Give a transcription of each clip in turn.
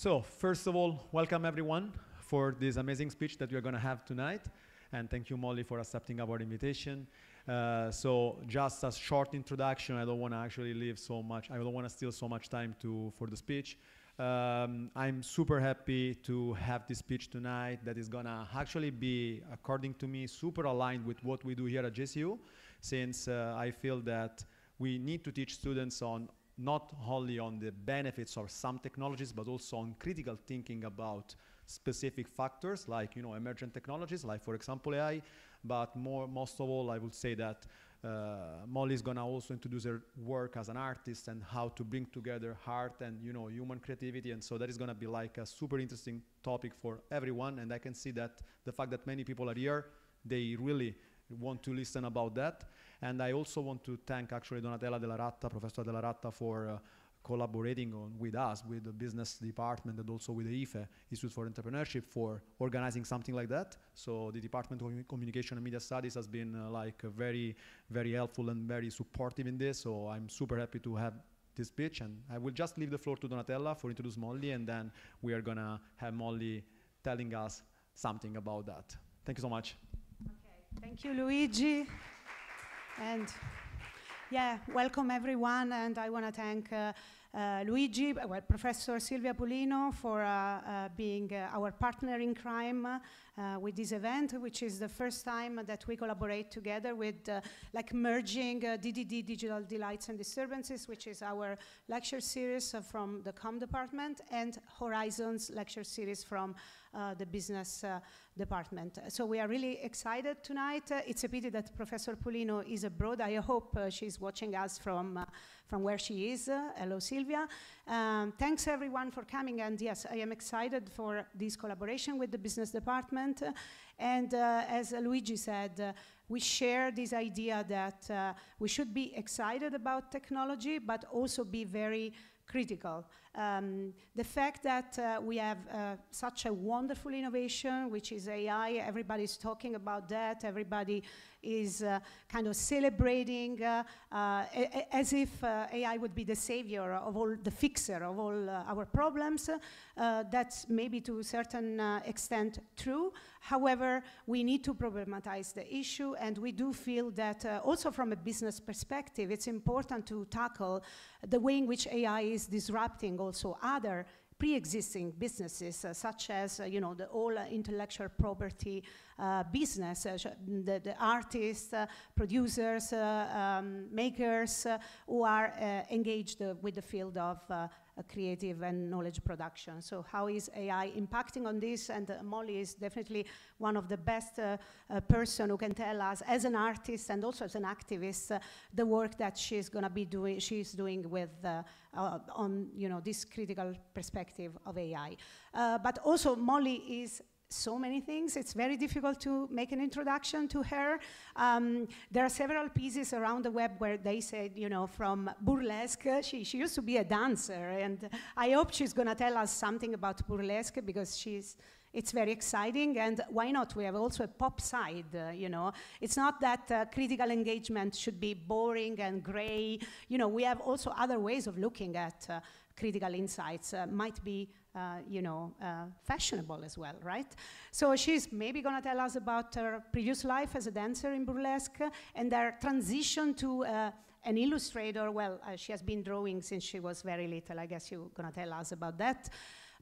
So, first of all, welcome everyone for this amazing speech that we are going to have tonight. And thank you, Molly, for accepting our invitation. So, just a short introduction. I don't want to actually leave so much. I don't want to steal so much time for the speech. I'm super happy to have this speech tonight that is going to actually be, according to me, super aligned with what we do here at JCU, since I feel that we need to teach students on not only on the benefits of some technologies, but also on critical thinking about specific factors like, emergent technologies, like, for example, AI. But most of all, I would say that Molly is going to also introduce her work as an artist and how to bring together art and, human creativity. And so that is going to be like a super interesting topic for everyone. And I can see that the fact that many people are here, they really want to listen about that. And I also want to thank actually Donatella Della Ratta, Professor Della Ratta, for collaborating with us, with the business department, and also with the IFE, Institute for Entrepreneurship, for organizing something like that. So the Department of Communication and Media Studies has been very, very helpful and very supportive in this. So I'm super happy to have this speech. And I will just leave the floor to Donatella for introduce Molly, and then we are going to have Molly telling us something about that. Thank you so much. Thank you, Luigi. And yeah, welcome everyone. And I want to thank Luigi, Professor Silvia Pulino for being our partner in crime with this event, which is the first time that we collaborate together with merging DDD, Digital Delights and Disturbances, which is our lecture series from the COM department, and Horizons lecture series from the business department. So we are really excited tonight. It's a pity that Professor Pulino is abroad. I hope she's watching us from where she is. Hello, Silvia. Thanks everyone for coming. And yes, I am excited for this collaboration with the business department. And as Luigi said, we share this idea that we should be excited about technology, but also be very critical. The fact that we have such a wonderful innovation, which is AI, everybody's talking about that, everybody is kind of celebrating as if AI would be the savior of all, the fixer of all our problems. That's maybe to a certain extent true. However, we need to problematize the issue, and we do feel that also from a business perspective, it's important to tackle the way in which AI is disrupting also other pre-existing businesses, such as the whole intellectual property business, the artists, producers, makers who are engaged with the field of creative and knowledge production. So how is AI impacting on this? And Molly is definitely one of the best person who can tell us, as an artist and also as an activist, the work that she's going to be doing. She's doing with on this critical perspective of AI. But also Molly is so many things. It's very difficult to make an introduction to her. There are several pieces around the web where they said, from burlesque, she used to be a dancer, and I hope she's going to tell us something about burlesque, because it's very exciting. And why not? We have also a pop side, It's not that critical engagement should be boring and gray. We have also other ways of looking at critical insights. Might be fashionable as well, right? So she's maybe going to tell us about her previous life as a dancer in burlesque and their transition to an illustrator. Well, she has been drawing since she was very little. I guess you're going to tell us about that.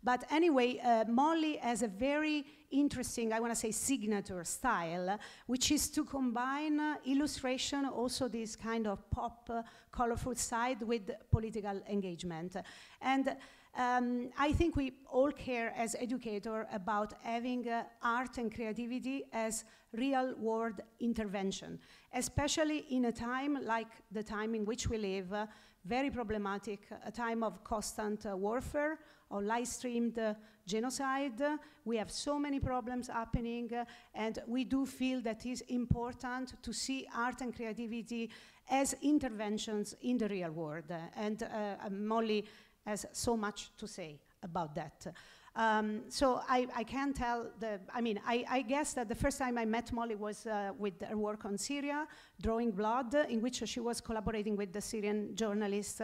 But anyway, Molly has a very interesting, I want to say, signature style, which is to combine illustration, also this kind of pop, colorful side, with political engagement. And I think we all care as educators about having art and creativity as real-world intervention, especially in a time like the time in which we live, very problematic, a time of constant warfare, or live-streamed genocide. We have so many problems happening, and we do feel that it's important to see art and creativity as interventions in the real world. And Molly has so much to say about that. So I can tell, I guess that the first time I met Molly was with her work on Syria, Drawing Blood, in which she was collaborating with the Syrian journalist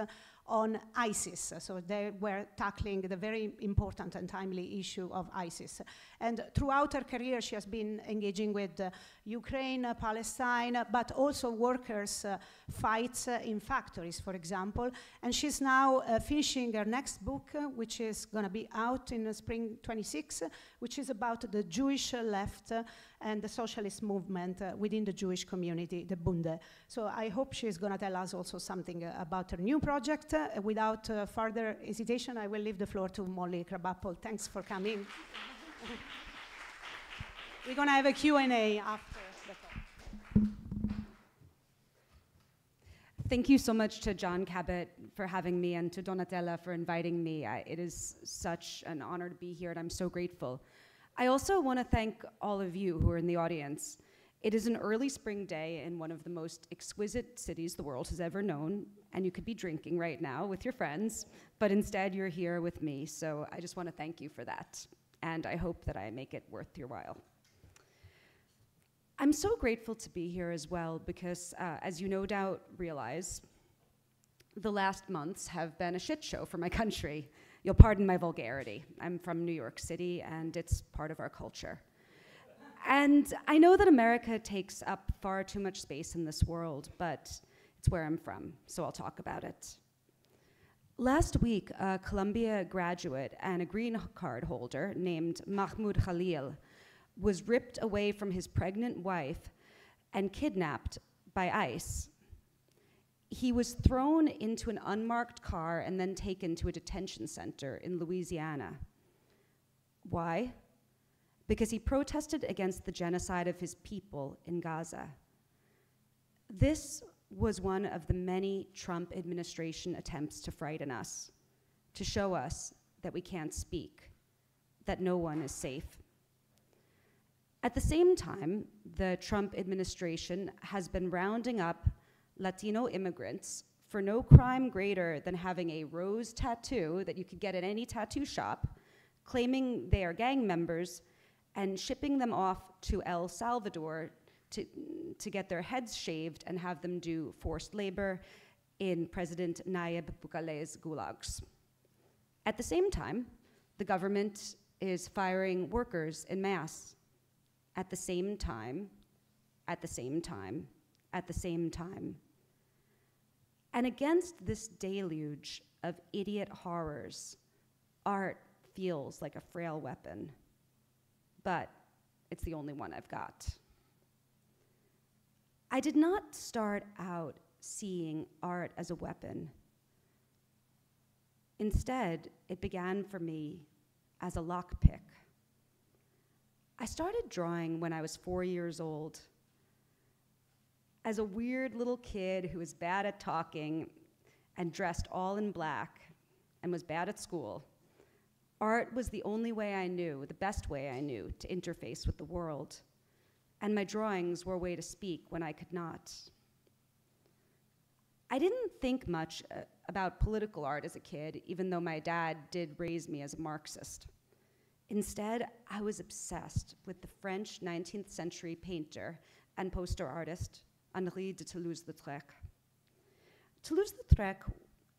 on ISIS. So they were tackling the very important and timely issue of ISIS. And throughout her career, she has been engaging with Ukraine, Palestine, but also workers' fights in factories, for example. And she's now finishing her next book, which is going to be out in spring 26, which is about the Jewish left and the socialist movement within the Jewish community, the Bunde. So I hope she's going to tell us also something about her new project. Without further hesitation, I will leave the floor to Molly Crabapple. Thanks for coming. We're going to have a Q&A after the talk. Thank you so much to John Cabot for having me and to Donatella for inviting me. It is such an honor to be here, and I'm so grateful. I also want to thank all of you who are in the audience. It is an early spring day in one of the most exquisite cities the world has ever known, and you could be drinking right now with your friends, but instead you're here with me, so I just want to thank you for that, and I hope that I make it worth your while. I'm so grateful to be here as well because, as you no doubt realize, the last months have been a shit show for my country. You'll pardon my vulgarity. I'm from New York City, and it's part of our culture. And I know that America takes up far too much space in this world, but it's where I'm from, so I'll talk about it. Last week, a Columbia graduate and a green card holder named Mahmoud Khalil was ripped away from his pregnant wife and kidnapped by ICE. He was thrown into an unmarked car and then taken to a detention center in Louisiana. Why? Because he protested against the genocide of his people in Gaza. This was one of the many Trump administration attempts to frighten us, to show us that we can't speak, that no one is safe. At the same time, the Trump administration has been rounding up Latino immigrants for no crime greater than having a rose tattoo that you could get at any tattoo shop, claiming they are gang members, and shipping them off to El Salvador to get their heads shaved and have them do forced labor in President Nayib Bukele's gulags. At the same time, the government is firing workers en masse. At the same time, at the same time, at the same time. And against this deluge of idiot horrors, art feels like a frail weapon, but it's the only one I've got. I did not start out seeing art as a weapon. Instead, it began for me as a lockpick. I started drawing when I was 4 years old. As a weird little kid who was bad at talking and dressed all in black and was bad at school, art was the only way I knew, the best way I knew, to interface with the world. And my drawings were a way to speak when I could not. I didn't think much about political art as a kid, even though my dad did raise me as a Marxist. Instead, I was obsessed with the French 19th century painter and poster artist, Henri de Toulouse-Lautrec. Toulouse-Lautrec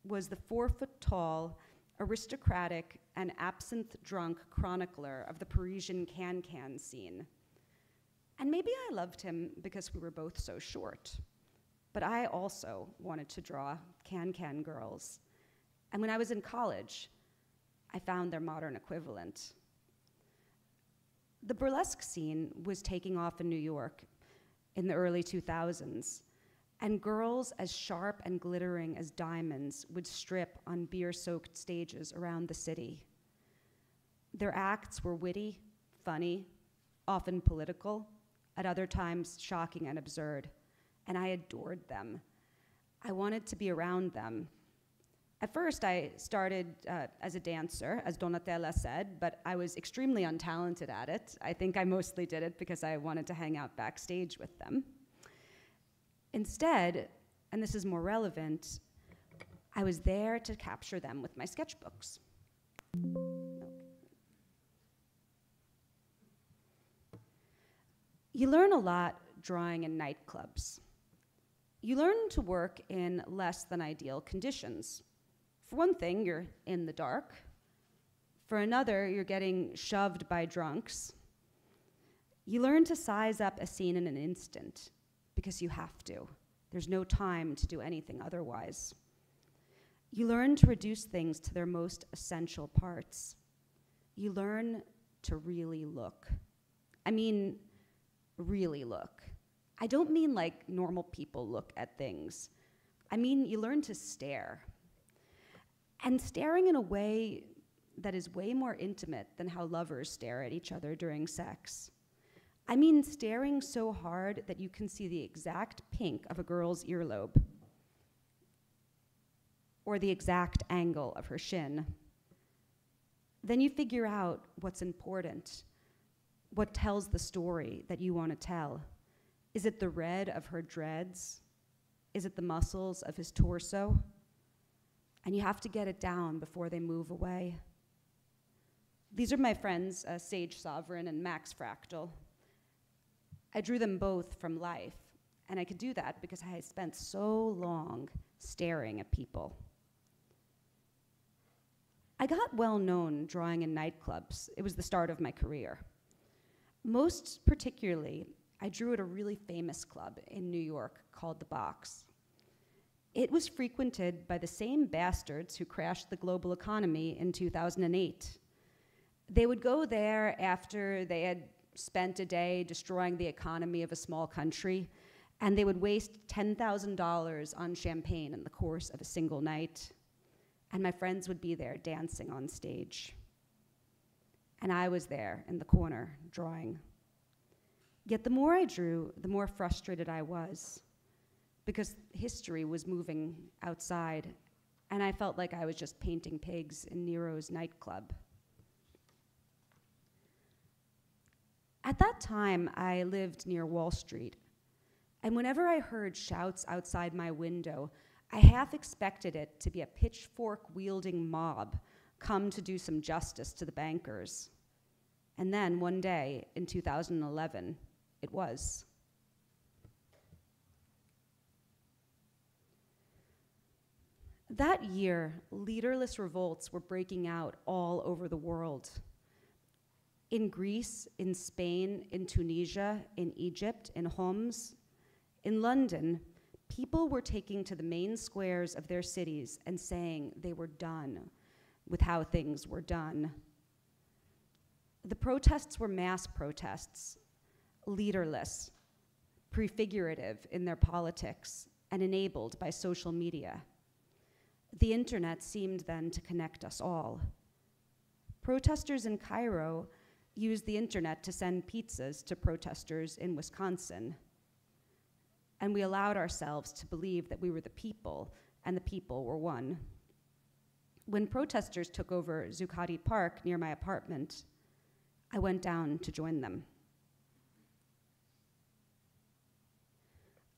was the 4-foot-tall, aristocratic, and absinthe-drunk chronicler of the Parisian can-can scene. And maybe I loved him because we were both so short. But I also wanted to draw can-can girls. And when I was in college, I found their modern equivalent. The burlesque scene was taking off in New York in the early 2000s, and girls as sharp and glittering as diamonds would strip on beer-soaked stages around the city. Their acts were witty, funny, often political, at other times shocking and absurd, and I adored them. I wanted to be around them. At first, I started as a dancer, as Donatella said, but I was extremely untalented at it. I think I mostly did it because I wanted to hang out backstage with them. Instead, and this is more relevant, I was there to capture them with my sketchbooks. You learn a lot drawing in nightclubs. You learn to work in less than ideal conditions. For one thing, you're in the dark. For another, you're getting shoved by drunks. You learn to size up a scene in an instant because you have to. There's no time to do anything otherwise. You learn to reduce things to their most essential parts. You learn to really look. I mean, really look. I don't mean like normal people look at things. I mean, you learn to stare. And staring in a way that is way more intimate than how lovers stare at each other during sex. I mean, staring so hard that you can see the exact pink of a girl's earlobe, or the exact angle of her shin. Then you figure out what's important, what tells the story that you want to tell. Is it the red of her dreads? Is it the muscles of his torso? And you have to get it down before they move away. These are my friends, Sage Sovereign and Max Fractal. I drew them both from life, and I could do that because I had spent so long staring at people. I got well known drawing in nightclubs. It was the start of my career. Most particularly, I drew at a really famous club in New York called The Box. It was frequented by the same bastards who crashed the global economy in 2008. They would go there after they had spent a day destroying the economy of a small country, and they would waste $10,000 on champagne in the course of a single night. And my friends would be there dancing on stage. And I was there in the corner drawing. Yet the more I drew, the more frustrated I was, because history was moving outside, and I felt like I was just painting pigs in Nero's nightclub. At that time, I lived near Wall Street, and whenever I heard shouts outside my window, I half expected it to be a pitchfork-wielding mob come to do some justice to the bankers. And then one day, in 2011, it was. That year, leaderless revolts were breaking out all over the world. In Greece, in Spain, in Tunisia, in Egypt, in Homs, in London, people were taking to the main squares of their cities and saying they were done with how things were done. The protests were mass protests, leaderless, prefigurative in their politics, and enabled by social media. The internet seemed then to connect us all. Protesters in Cairo used the internet to send pizzas to protesters in Wisconsin. And we allowed ourselves to believe that we were the people, and the people were one. When protesters took over Zuccotti Park near my apartment, I went down to join them.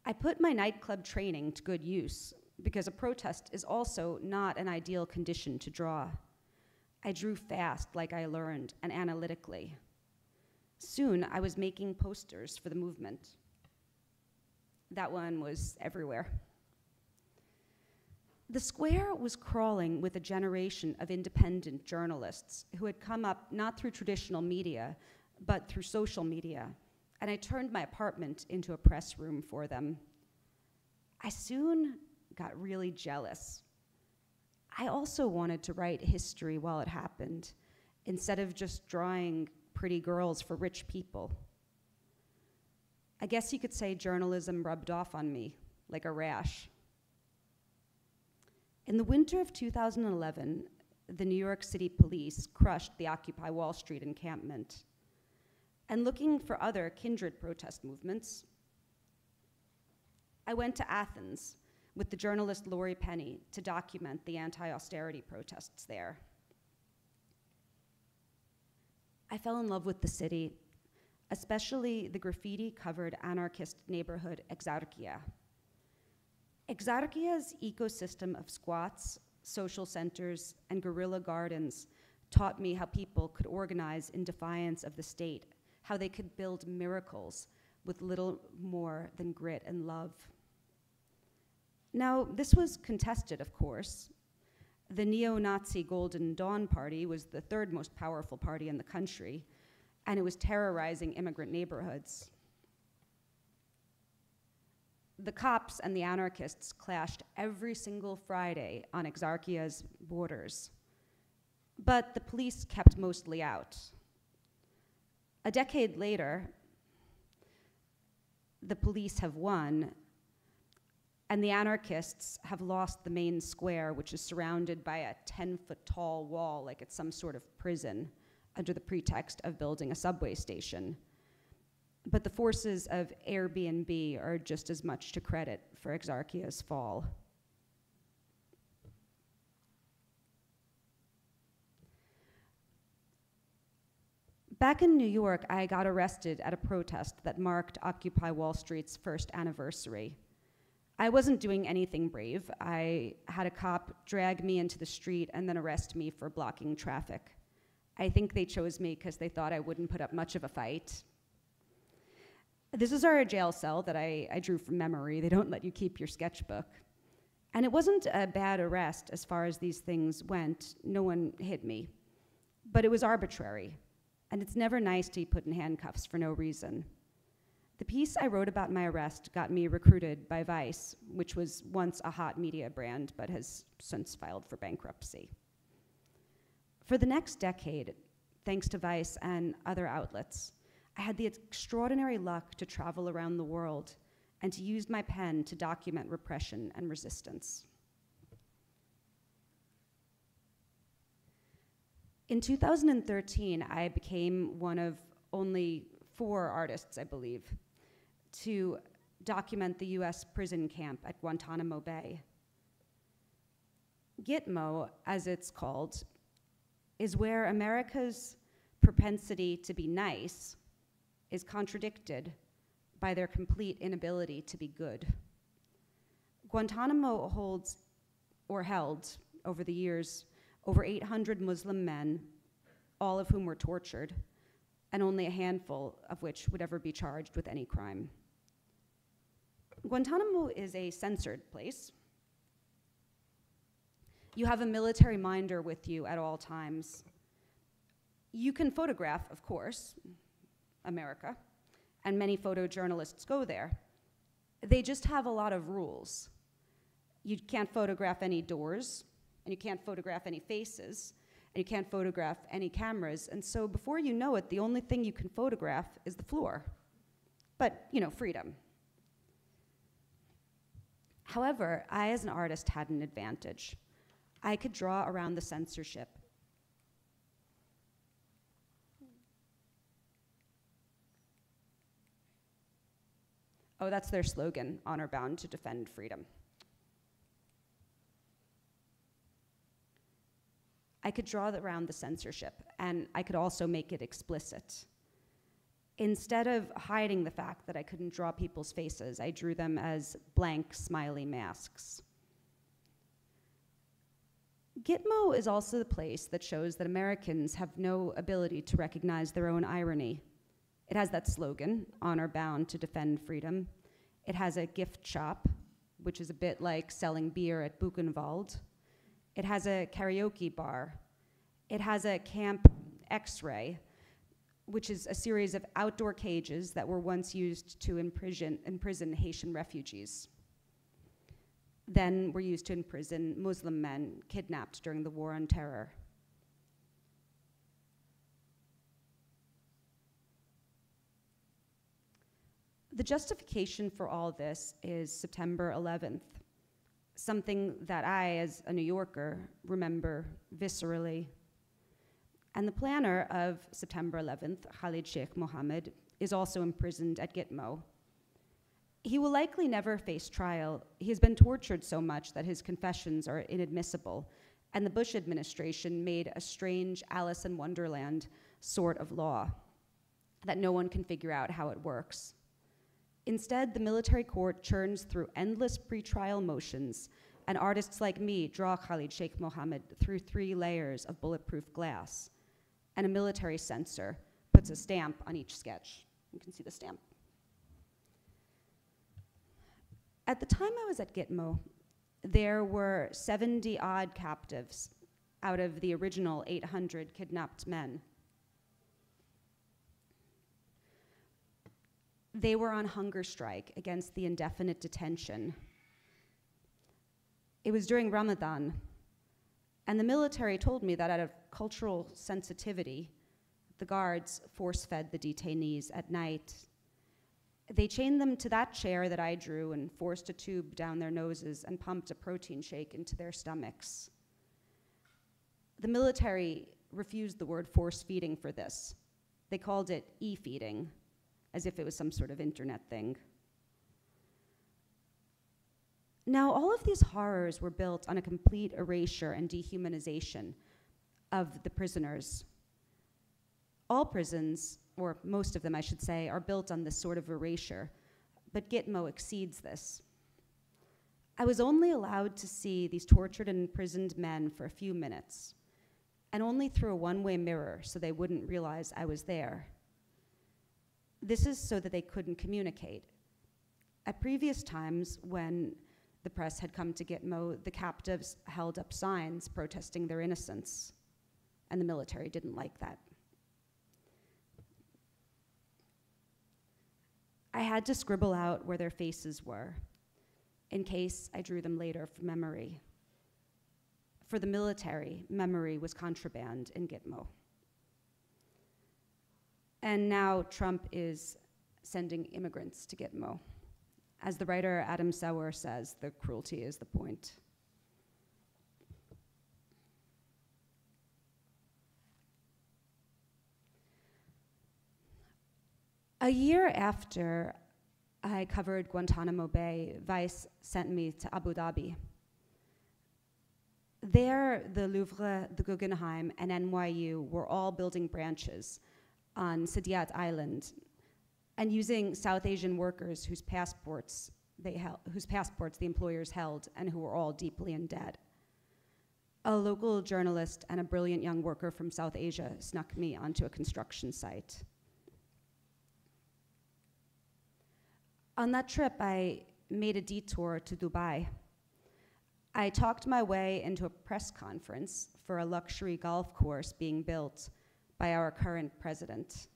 I put my nightclub training to good use, because a protest is also not an ideal condition to draw. I drew fast, like I learned, and analytically. Soon, I was making posters for the movement. That one was everywhere. The square was crawling with a generation of independent journalists who had come up not through traditional media, but through social media, and I turned my apartment into a press room for them. I soon got really jealous. I also wanted to write history while it happened, instead of just drawing pretty girls for rich people. I guess you could say journalism rubbed off on me like a rash. In the winter of 2011, the New York City police crushed the Occupy Wall Street encampment. And looking for other kindred protest movements, I went to Athens with the journalist Lori Penny to document the anti-austerity protests there. I fell in love with the city, especially the graffiti-covered anarchist neighborhood Exarchia. Exarchia's ecosystem of squats, social centers, and guerrilla gardens taught me how people could organize in defiance of the state, how they could build miracles with little more than grit and love. Now, this was contested, of course. The neo-Nazi Golden Dawn Party was the third most powerful party in the country, and it was terrorizing immigrant neighborhoods. The cops and the anarchists clashed every single Friday on Exarchia's borders, but the police kept mostly out. A decade later, the police have won, and the anarchists have lost the main square, which is surrounded by a 10-foot-tall wall like it's some sort of prison, under the pretext of building a subway station. But the forces of Airbnb are just as much to credit for Exarchia's fall. Back in New York, I got arrested at a protest that marked Occupy Wall Street's first anniversary. I wasn't doing anything brave. I had a cop drag me into the street and then arrest me for blocking traffic. I think they chose me because they thought I wouldn't put up much of a fight. This is our jail cell that I drew from memory. They don't let you keep your sketchbook. And it wasn't a bad arrest as far as these things went. No one hit me. But it was arbitrary. And it's never nice to be put in handcuffs for no reason. The piece I wrote about my arrest got me recruited by Vice, which was once a hot media brand, but has since filed for bankruptcy. For the next decade, thanks to Vice and other outlets, I had the extraordinary luck to travel around the world and to use my pen to document repression and resistance. In 2013, I became one of only 4 artists, I believe, to document the US prison camp at Guantanamo Bay. Gitmo, as it's called, is where America's propensity to be nice is contradicted by their complete inability to be good. Guantanamo holds, or held over the years, over 800 Muslim men, all of whom were tortured, and only a handful of which would ever be charged with any crime. Guantanamo is a censored place. You have a military minder with you at all times. You can photograph, of course, America, and many photojournalists go there. They just have a lot of rules. You can't photograph any doors, and you can't photograph any faces, and you can't photograph any cameras, and so before you know it, the only thing you can photograph is the floor. But, you know, freedom. However, I, as an artist, had an advantage. I could draw around the censorship. Oh, that's their slogan, honor bound to defend freedom. I could draw around the censorship, and I could also make it explicit. Instead of hiding the fact that I couldn't draw people's faces, I drew them as blank, smiley masks. Gitmo is also the place that shows that Americans have no ability to recognize their own irony. It has that slogan, honor bound to defend freedom. It has a gift shop, which is a bit like selling beer at Buchenwald. It has a karaoke bar. It has a Camp X-Ray, which is a series of outdoor cages that were once used to imprison Haitian refugees. Then were used to imprison Muslim men kidnapped during the War on Terror. The justification for all this is September 11th, something that I, as a New Yorker, remember viscerally. And the planner of September 11th, Khalid Sheikh Mohammed, is also imprisoned at Gitmo. He will likely never face trial. He has been tortured so much that his confessions are inadmissible, and the Bush administration made a strange Alice in Wonderland sort of law that no one can figure out how it works. Instead, the military court churns through endless pretrial motions, and artists like me draw Khalid Sheikh Mohammed through 3 layers of bulletproof glass, and a military censor puts a stamp on each sketch. You can see the stamp. At the time I was at Gitmo, there were 70 odd captives out of the original 800 kidnapped men. They were on hunger strike against the indefinite detention. It was during Ramadan, and the military told me that out of cultural sensitivity, the guards force-fed the detainees at night. They chained them to that chair that I drew and forced a tube down their noses and pumped a protein shake into their stomachs. The military refused the word force feeding for this. They called it e-feeding, as if it was some sort of internet thing. Now, all of these horrors were built on a complete erasure and dehumanization of the prisoners. All prisons, or most of them I should say, are built on this sort of erasure, but Gitmo exceeds this. I was only allowed to see these tortured and imprisoned men for a few minutes, and only through a one-way mirror so they wouldn't realize I was there. This is so that they couldn't communicate. At previous times, when the press had come to Gitmo, the captives held up signs protesting their innocence, and the military didn't like that. I had to scribble out where their faces were, in case I drew them later from memory. For the military, memory was contraband in Gitmo. And now Trump is sending immigrants to Gitmo. As the writer Adam Sauer says, the cruelty is the point. A year after I covered Guantanamo Bay, Vice sent me to Abu Dhabi. There, the Louvre, the Guggenheim, and NYU were all building branches on Saadiyat Island and using South Asian workers whose passports the employers held and who were all deeply in debt. A local journalist and a brilliant young worker from South Asia snuck me onto a construction site. On that trip, I made a detour to Dubai. I talked my way into a press conference for a luxury golf course being built by our current president.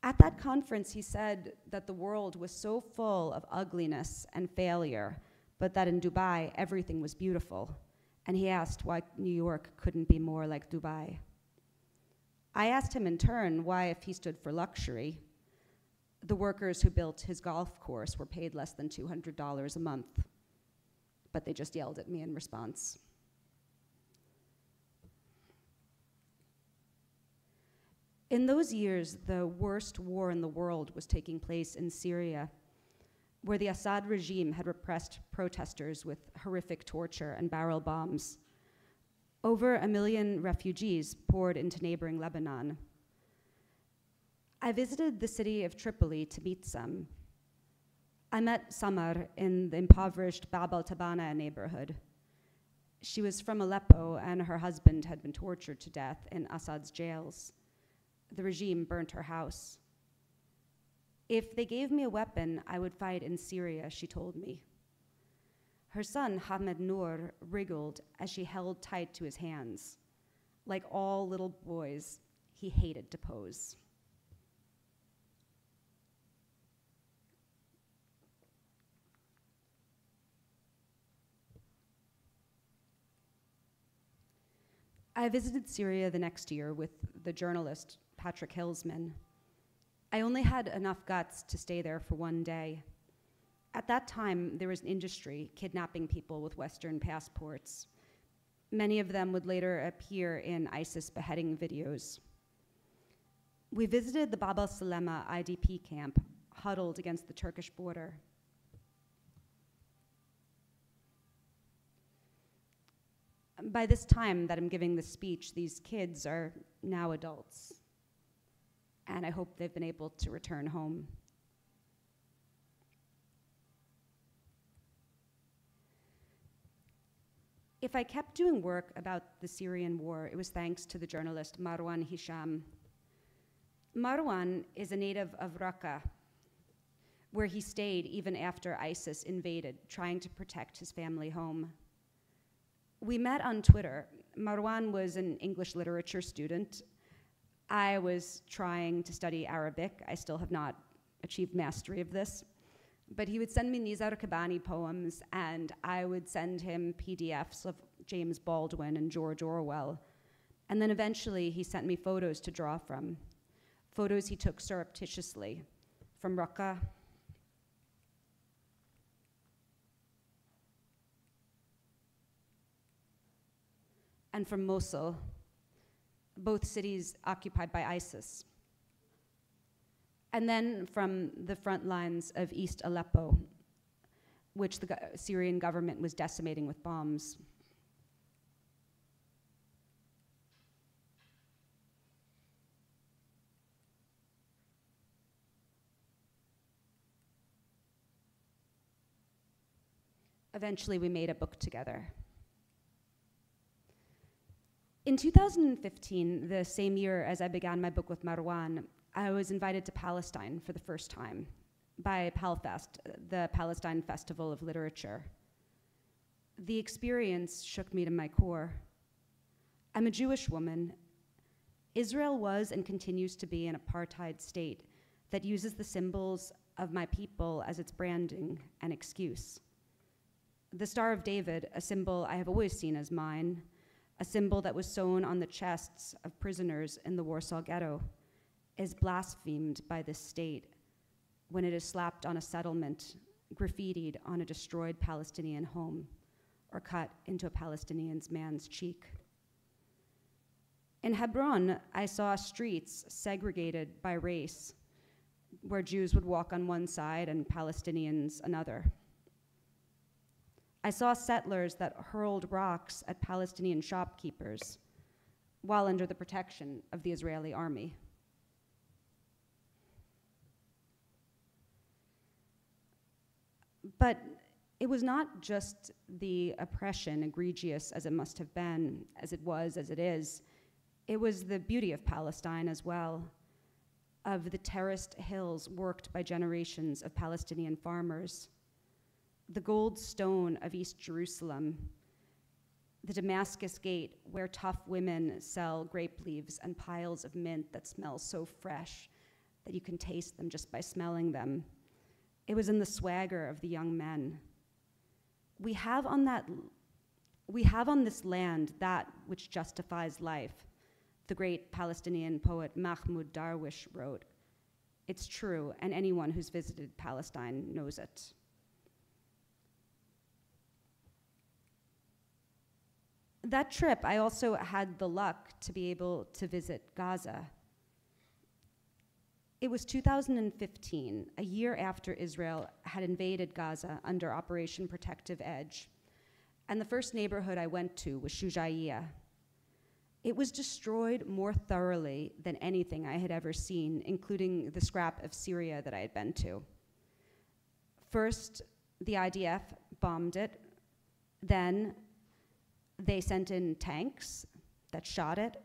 At that conference, he said that the world was so full of ugliness and failure, but that in Dubai, everything was beautiful. And he asked why New York couldn't be more like Dubai. I asked him in turn why, if he stood for luxury, the workers who built his golf course were paid less than $200 a month. But they just yelled at me in response. In those years, the worst war in the world was taking place in Syria, where the Assad regime had repressed protesters with horrific torture and barrel bombs. Over 1 million refugees poured into neighboring Lebanon. I visited the city of Tripoli to meet some. I met Samar in the impoverished Bab al-Tabana neighborhood. She was from Aleppo, and her husband had been tortured to death in Assad's jails. The regime burnt her house. If they gave me a weapon, I would fight in Syria, she told me. Her son, Hamed Noor, wriggled as she held tight to his hands. Like all little boys, he hated to pose. I visited Syria the next year with the journalist Patrick Hillsman. I only had enough guts to stay there for one day. At that time, there was an industry kidnapping people with Western passports. Many of them would later appear in ISIS beheading videos. We visited the Bab al-Salama IDP camp, huddled against the Turkish border. By this time that I'm giving this speech, these kids are now adults, and I hope they've been able to return home. If I kept doing work about the Syrian war, it was thanks to the journalist Marwan Hisham. Marwan is a native of Raqqa, where he stayed even after ISIS invaded, trying to protect his family home. We met on Twitter. Marwan was an English literature student. I was trying to study Arabic. I still have not achieved mastery of this. But he would send me Nizar Kabani poems, and I would send him PDFs of James Baldwin and George Orwell. And then eventually he sent me photos to draw from, photos he took surreptitiously from Raqqa, and from Mosul, both cities occupied by ISIS. And then from the front lines of East Aleppo, which the Syrian government was decimating with bombs. Eventually, we made a book together. In 2015, the same year as I began my book with Marwan, I was invited to Palestine for the first time by PalFest, the Palestine Festival of Literature. The experience shook me to my core. I'm a Jewish woman. Israel was and continues to be an apartheid state that uses the symbols of my people as its branding and excuse. The Star of David, a symbol I have always seen as mine, a symbol that was sewn on the chests of prisoners in the Warsaw Ghetto, is blasphemed by this state when it is slapped on a settlement, graffitied on a destroyed Palestinian home, or cut into a Palestinian man's cheek. In Hebron, I saw streets segregated by race, where Jews would walk on one side and Palestinians another. I saw settlers that hurled rocks at Palestinian shopkeepers while under the protection of the Israeli army. But it was not just the oppression, egregious as it must have been, as it was, as it is. It was the beauty of Palestine as well, of the terraced hills worked by generations of Palestinian farmers, the gold stone of East Jerusalem, the Damascus Gate where tough women sell grape leaves and piles of mint that smell so fresh that you can taste them just by smelling them. It was in the swagger of the young men. We have on this land that which justifies life, the great Palestinian poet Mahmoud Darwish wrote. It's true, and anyone who's visited Palestine knows it. That trip, I also had the luck to be able to visit Gaza. It was 2015, a year after Israel had invaded Gaza under Operation Protective Edge, and the first neighborhood I went to was Shujaiya. It was destroyed more thoroughly than anything I had ever seen, including the scrap of Syria that I had been to. First, the IDF bombed it, then they sent in tanks that shot it,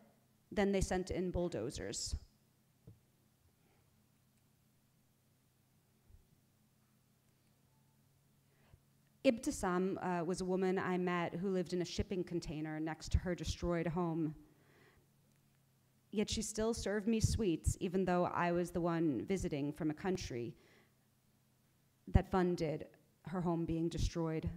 then they sent in bulldozers. Ibtisam was a woman I met who lived in a shipping container next to her destroyed home. Yet she still served me sweets, even though I was the one visiting from a country that funded her home being destroyed.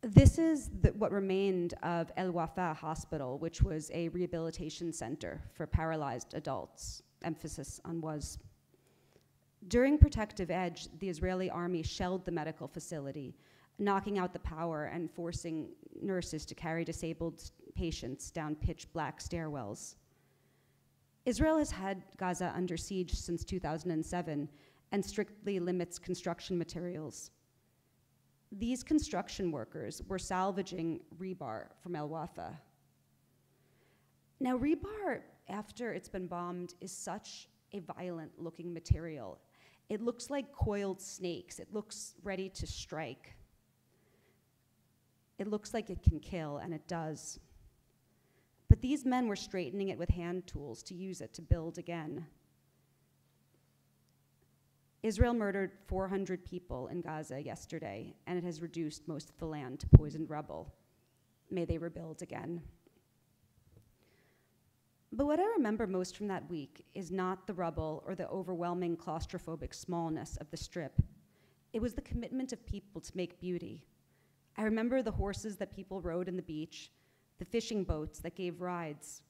This is what remained of El Wafa Hospital, which was a rehabilitation center for paralyzed adults, emphasis on was. During Protective Edge, the Israeli army shelled the medical facility, knocking out the power and forcing nurses to carry disabled patients down pitch black stairwells. Israel has had Gaza under siege since 2007 and strictly limits construction materials. These construction workers were salvaging rebar from El Wafa. Now, rebar, after it's been bombed, is such a violent-looking material. It looks like coiled snakes. It looks ready to strike. It looks like it can kill, and it does. But these men were straightening it with hand tools to use it to build again. Israel murdered 400 people in Gaza yesterday, and it has reduced most of the land to poisoned rubble. May they rebuild again. But what I remember most from that week is not the rubble or the overwhelming claustrophobic smallness of the Strip. It was the commitment of people to make beauty. I remember the horses that people rode in the beach, the fishing boats that gave rides,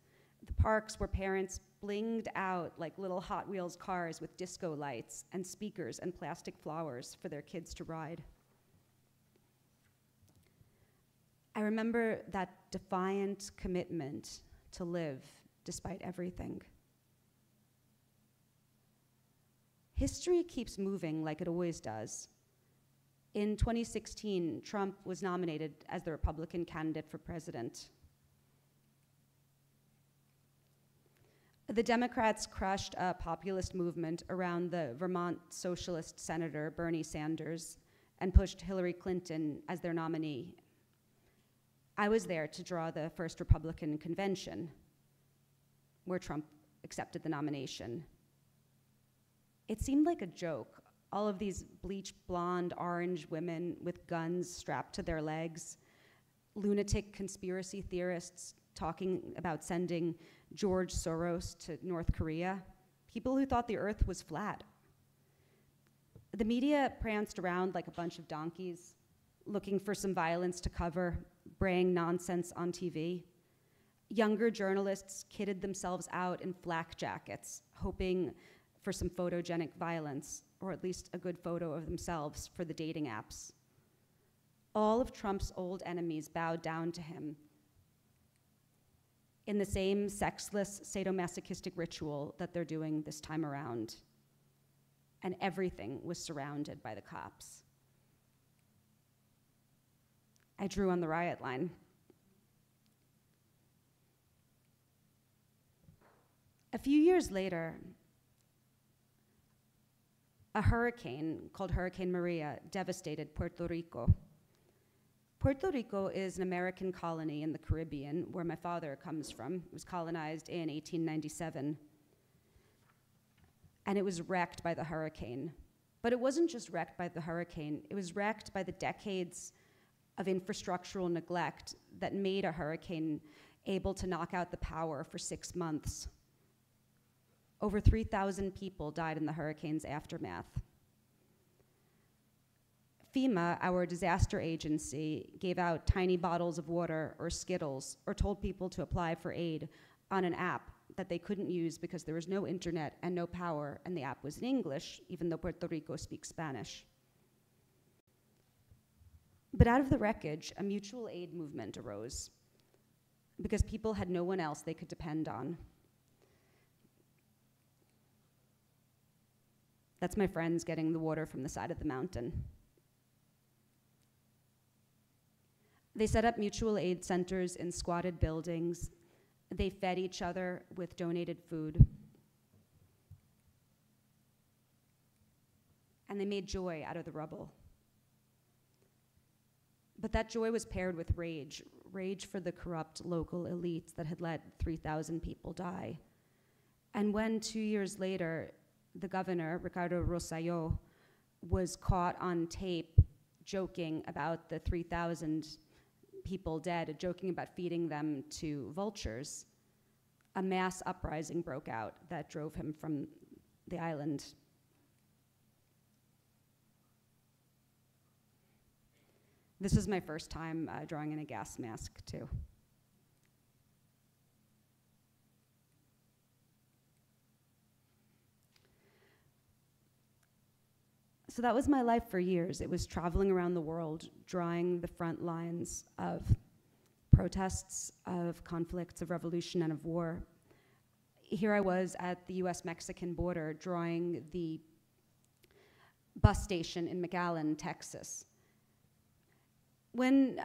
the parks where parents blinged out like little Hot Wheels cars with disco lights and speakers and plastic flowers for their kids to ride. I remember that defiant commitment to live despite everything. History keeps moving like it always does. In 2016, Trump was nominated as the Republican candidate for president. The Democrats crushed a populist movement around the Vermont socialist senator Bernie Sanders and pushed Hillary Clinton as their nominee. I was there to draw the first Republican convention where Trump accepted the nomination. It seemed like a joke. All of these bleached blonde orange women with guns strapped to their legs, lunatic conspiracy theorists talking about sending George Soros to North Korea, people who thought the earth was flat. The media pranced around like a bunch of donkeys, looking for some violence to cover, braying nonsense on TV. Younger journalists kitted themselves out in flak jackets, hoping for some photogenic violence, or at least a good photo of themselves for the dating apps. All of Trump's old enemies bowed down to him in the same sexless, sadomasochistic ritual that they're doing this time around. And everything was surrounded by the cops. I drew on the riot line. A few years later, a hurricane called Hurricane Maria devastated Puerto Rico. Puerto Rico is an American colony in the Caribbean where my father comes from. It was colonized in 1897. And it was wrecked by the hurricane. But it wasn't just wrecked by the hurricane, it was wrecked by the decades of infrastructural neglect that made a hurricane able to knock out the power for 6 months. Over 3,000 people died in the hurricane's aftermath. FEMA, our disaster agency, gave out tiny bottles of water or Skittles or told people to apply for aid on an app that they couldn't use because there was no internet and no power, and the app was in English, even though Puerto Rico speaks Spanish. But out of the wreckage, a mutual aid movement arose because people had no one else they could depend on. That's my friends getting the water from the side of the mountain. They set up mutual aid centers in squatted buildings. They fed each other with donated food. And they made joy out of the rubble. But that joy was paired with rage for the corrupt local elites that had let 3,000 people die. And when 2 years later, the governor, Ricardo Rosselló, was caught on tape joking about the 3,000 people dead, joking about feeding them to vultures, a mass uprising broke out that drove him from the island. This was my first time drawing in a gas mask, too. So that was my life for years. It was traveling around the world, drawing the front lines of protests, of conflicts, of revolution, and of war. Here I was at the US-Mexican border, drawing the bus station in McAllen, Texas. When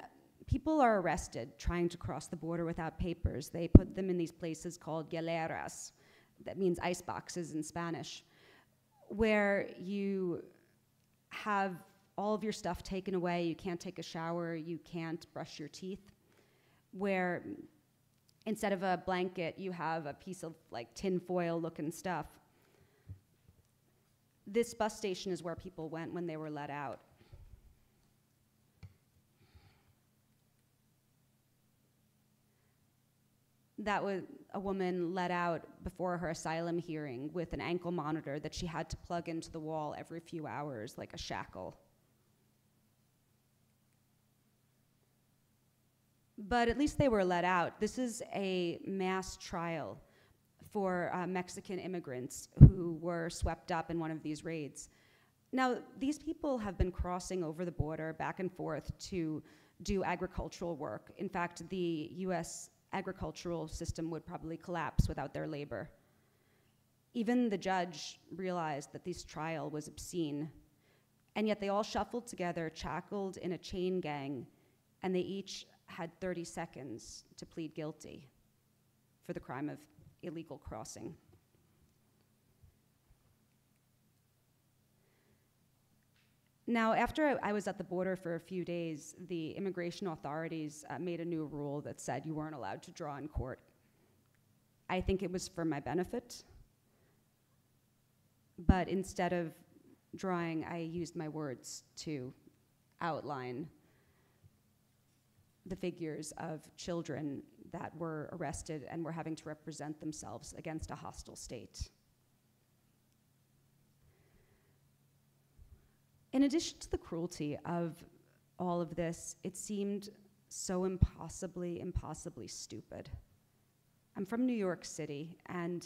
people are arrested trying to cross the border without papers, they put them in these places called hieleras, that means ice boxes in Spanish, where you have all of your stuff taken away, you can't take a shower, you can't brush your teeth, where Instead of a blanket, you have a piece of like tin foil looking stuff. This bus station is where people went when they were let out. That was a woman let out before her asylum hearing with an ankle monitor that she had to plug into the wall every few hours like a shackle. But at least they were let out. This is a mass trial for Mexican immigrants who were swept up in one of these raids. Now, these people have been crossing over the border back and forth to do agricultural work. In fact, the US agricultural system would probably collapse without their labor. Even the judge realized that this trial was obscene, and yet they all shuffled together, shackled in a chain gang, and they each had 30 seconds to plead guilty for the crime of illegal crossing. Now, after I was at the border for a few days, the immigration authorities made a new rule that said you weren't allowed to draw in court. I think it was for my benefit, but instead of drawing, I used my words to outline the figures of children that were arrested and were having to represent themselves against a hostile state. In addition to the cruelty of all of this, it seemed so impossibly stupid. I'm from New York City, and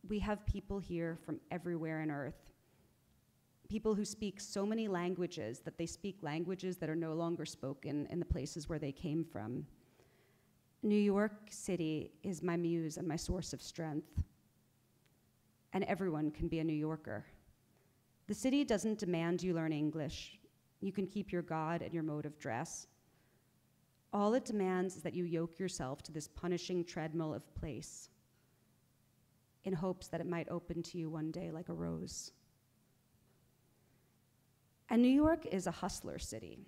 we have people here from everywhere on earth. People who speak so many languages that they speak languages that are no longer spoken in the places where they came from. New York City is my muse and my source of strength. And everyone can be a New Yorker. The city doesn't demand you learn English. You can keep your God and your mode of dress. All it demands is that you yoke yourself to this punishing treadmill of place in hopes that it might open to you one day like a rose. And New York is a hustler city.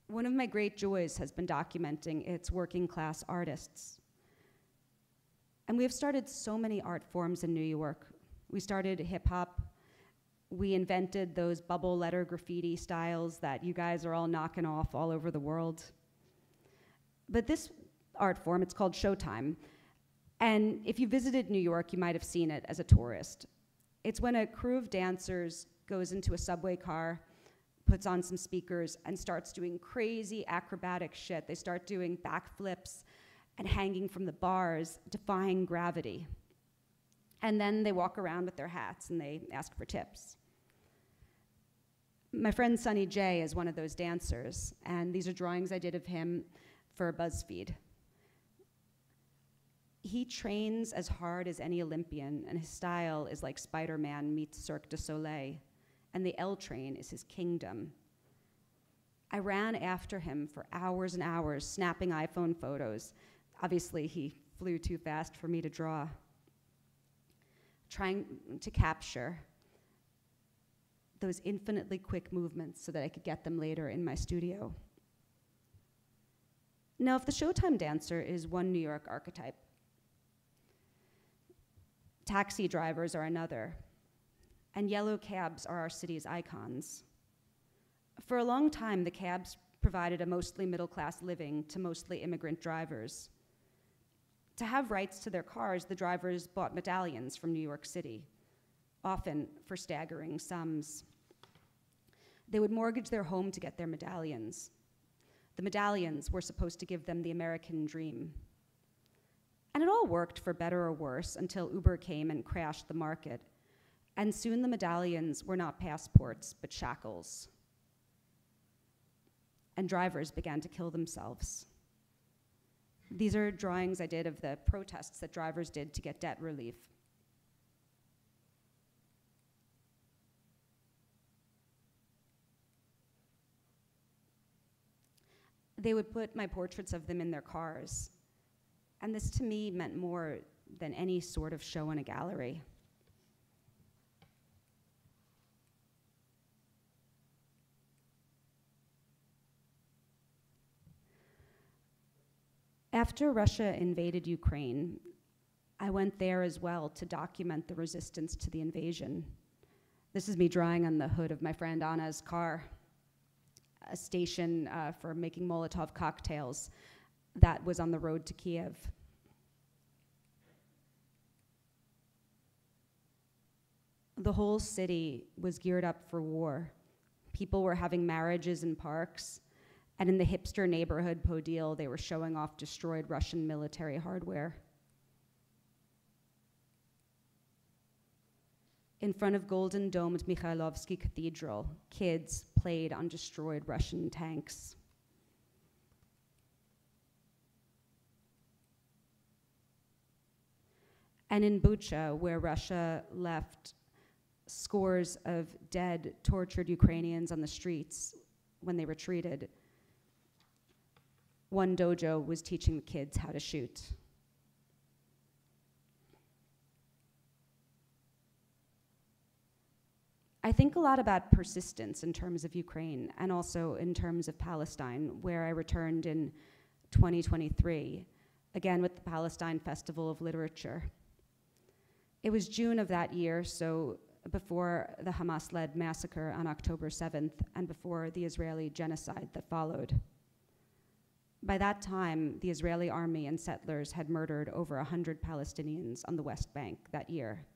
One of my great joys has been documenting its working class artists. And we have started so many art forms in New York. We started hip hop. We invented those bubble letter graffiti styles that you guys are all knocking off all over the world. But this art form, it's called Showtime. And if you visited New York, you might have seen it as a tourist. It's when a crew of dancers goes into a subway car, puts on some speakers, and starts doing crazy acrobatic shit. They start doing backflips and hanging from the bars, defying gravity. And then they walk around with their hats and they ask for tips. My friend Sonny J is one of those dancers, and these are drawings I did of him for BuzzFeed. He trains as hard as any Olympian, and his style is like Spider-Man meets Cirque du Soleil, and the L train is his kingdom. I ran after him for hours and hours, snapping iPhone photos. Obviously, he flew too fast for me to draw. Trying to capture those infinitely quick movements so that I could get them later in my studio. Now, if the Showtime dancer is one New York archetype, taxi drivers are another, and yellow cabs are our city's icons. For a long time, the cabs provided a mostly middle-class living to mostly immigrant drivers. To have rights to their cars, the drivers bought medallions from New York City, often for staggering sums. They would mortgage their home to get their medallions. The medallions were supposed to give them the American dream. And it all worked for better or worse until Uber came and crashed the market. And soon the medallions were not passports, but shackles. And drivers began to kill themselves. These are drawings I did of the protests that drivers did to get debt relief. They would put my portraits of them in their cars. And this to me meant more than any sort of show in a gallery. After Russia invaded Ukraine, I went there as well to document the resistance to the invasion. This is me drawing on the hood of my friend Anna's car, a station for making Molotov cocktails that was on the road to Kiev. The whole city was geared up for war. People were having marriages in parks, and in the hipster neighborhood Podil, they were showing off destroyed Russian military hardware. In front of golden-domed Mikhailovsky Cathedral, kids played on destroyed Russian tanks. And in Bucha, where Russia left scores of dead, tortured Ukrainians on the streets when they retreated, one dojo was teaching the kids how to shoot. I think a lot about persistence in terms of Ukraine and also in terms of Palestine, where I returned in 2023, again with the Palestine Festival of Literature. It was June of that year, so before the Hamas-led massacre on October 7th and before the Israeli genocide that followed. By that time, the Israeli army and settlers had murdered over 100 Palestinians on the West Bank that year.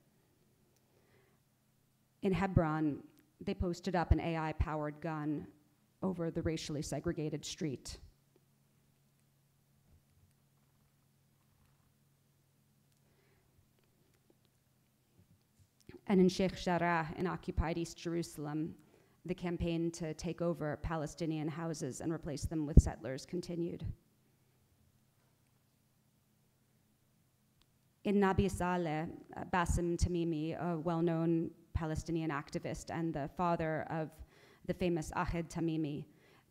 In Hebron, they posted up an AI-powered gun over the racially segregated street. And in Sheikh Jarrah, in occupied East Jerusalem, the campaign to take over Palestinian houses and replace them with settlers continued. In Nabi Saleh, Bassem Tamimi, a well-known Palestinian activist and the father of the famous Ahed Tamimi,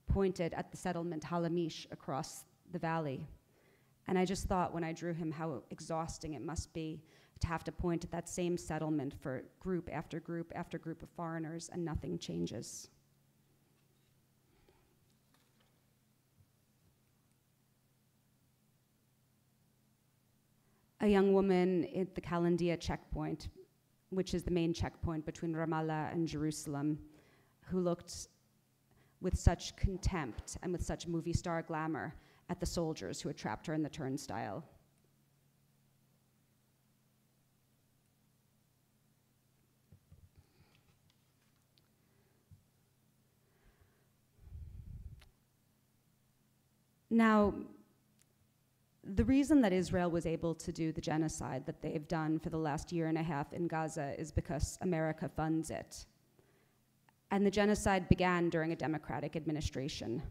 pointed at the settlement Halamish across the valley. And I just thought when I drew him how exhausting it must be to have to point at that same settlement for group after group after group of foreigners and nothing changes. A young woman at the Kalandia checkpoint, which is the main checkpoint between Ramallah and Jerusalem, who looked with such contempt and with such movie star glamour at the soldiers who had trapped her in the turnstile. Now, the reason that Israel was able to do the genocide that they've done for the last year and a half in Gaza is because America funds it. And the genocide began during a Democratic administration.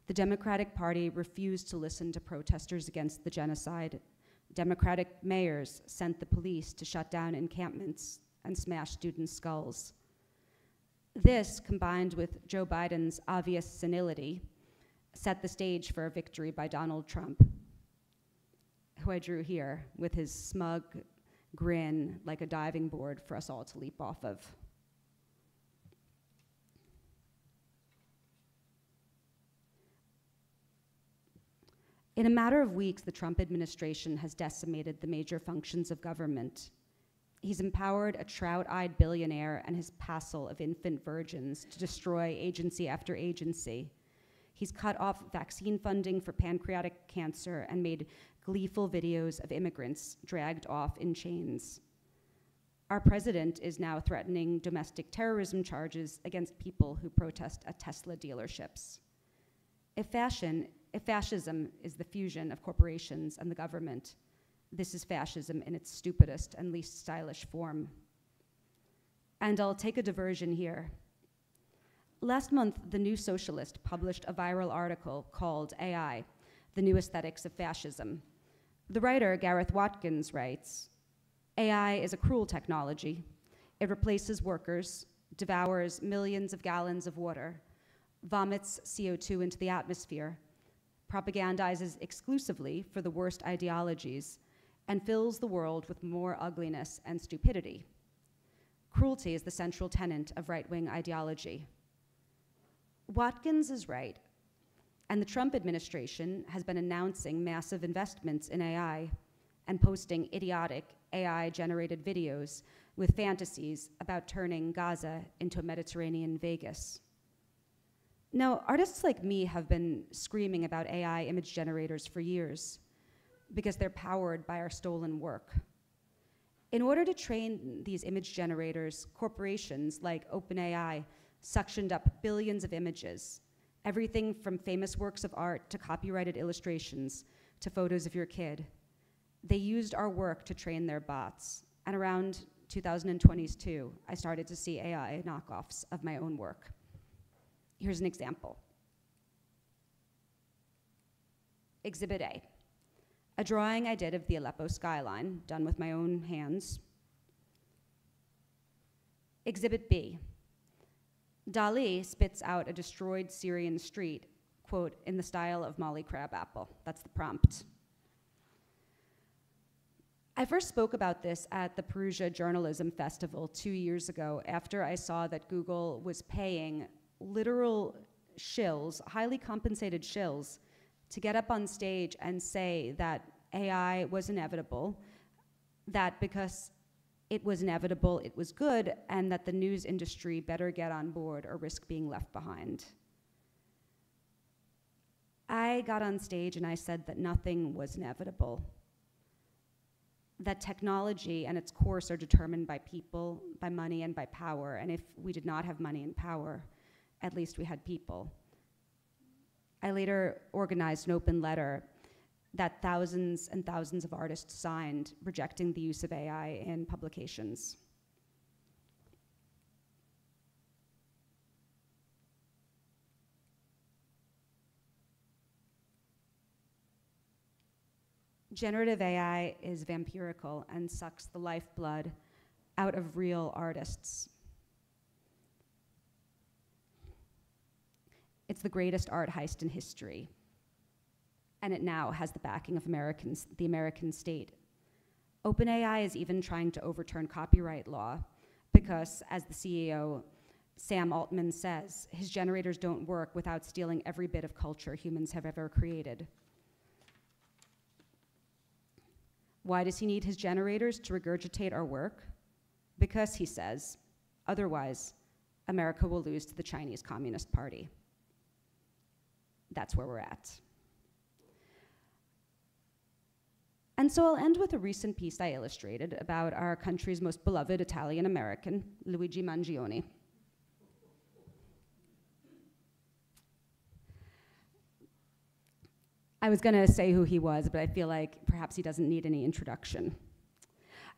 The Democratic Party refused to listen to protesters against the genocide. Democratic mayors sent the police to shut down encampments and smash students' skulls. This, combined with Joe Biden's obvious senility, set the stage for a victory by Donald Trump, who I drew here with his smug grin like a diving board for us all to leap off of. In a matter of weeks, the Trump administration has decimated the major functions of government. He's empowered a trout-eyed billionaire and his passel of infant virgins to destroy agency after agency. He's cut off vaccine funding for pancreatic cancer and made gleeful videos of immigrants dragged off in chains. Our president is now threatening domestic terrorism charges against people who protest at Tesla dealerships. If fascism is the fusion of corporations and the government, this is fascism in its stupidest and least stylish form. And I'll take a diversion here. Last month, The New Socialist published a viral article called AI, The New Aesthetics of Fascism. The writer, Gareth Watkins, writes, AI is a cruel technology. It replaces workers, devours millions of gallons of water, vomits CO2 into the atmosphere, propagandizes exclusively for the worst ideologies, and fills the world with more ugliness and stupidity. Cruelty is the central tenet of right-wing ideology. Watkins is right. And the Trump administration has been announcing massive investments in AI and posting idiotic AI-generated videos with fantasies about turning Gaza into a Mediterranean Vegas. Now, artists like me have been screaming about AI image generators for years because they're powered by our stolen work. In order to train these image generators, corporations like OpenAI suctioned up billions of images, everything from famous works of art to copyrighted illustrations to photos of your kid. They used our work to train their bots. And around 2022, I started to see AI knockoffs of my own work. Here's an example. Exhibit A drawing I did of the Aleppo skyline, done with my own hands. Exhibit B. Dali spits out a destroyed Syrian street, quote, in the style of Molly Crabapple. That's the prompt. I first spoke about this at the Perugia Journalism Festival 2 years ago after I saw that Google was paying literal shills, highly compensated shills, to get up on stage and say that AI was inevitable, that because it was inevitable, it was good, and that the news industry better get on board or risk being left behind. I got on stage and I said that nothing was inevitable, that technology and its course are determined by people, by money, and by power, and if we did not have money and power, at least we had people. I later organized an open letter that thousands and thousands of artists signed, rejecting the use of AI in publications. Generative AI is vampirical and sucks the lifeblood out of real artists. It's the greatest art heist in history. And it now has the backing of the American state. OpenAI is even trying to overturn copyright law because, as the CEO, Sam Altman, says, his generators don't work without stealing every bit of culture humans have ever created. Why does he need his generators to regurgitate our work? Because, he says, otherwise, America will lose to the Chinese Communist Party. That's where we're at. And so I'll end with a recent piece I illustrated about our country's most beloved Italian-American, Luigi Mangione. I was gonna say who he was, but I feel like perhaps he doesn't need any introduction.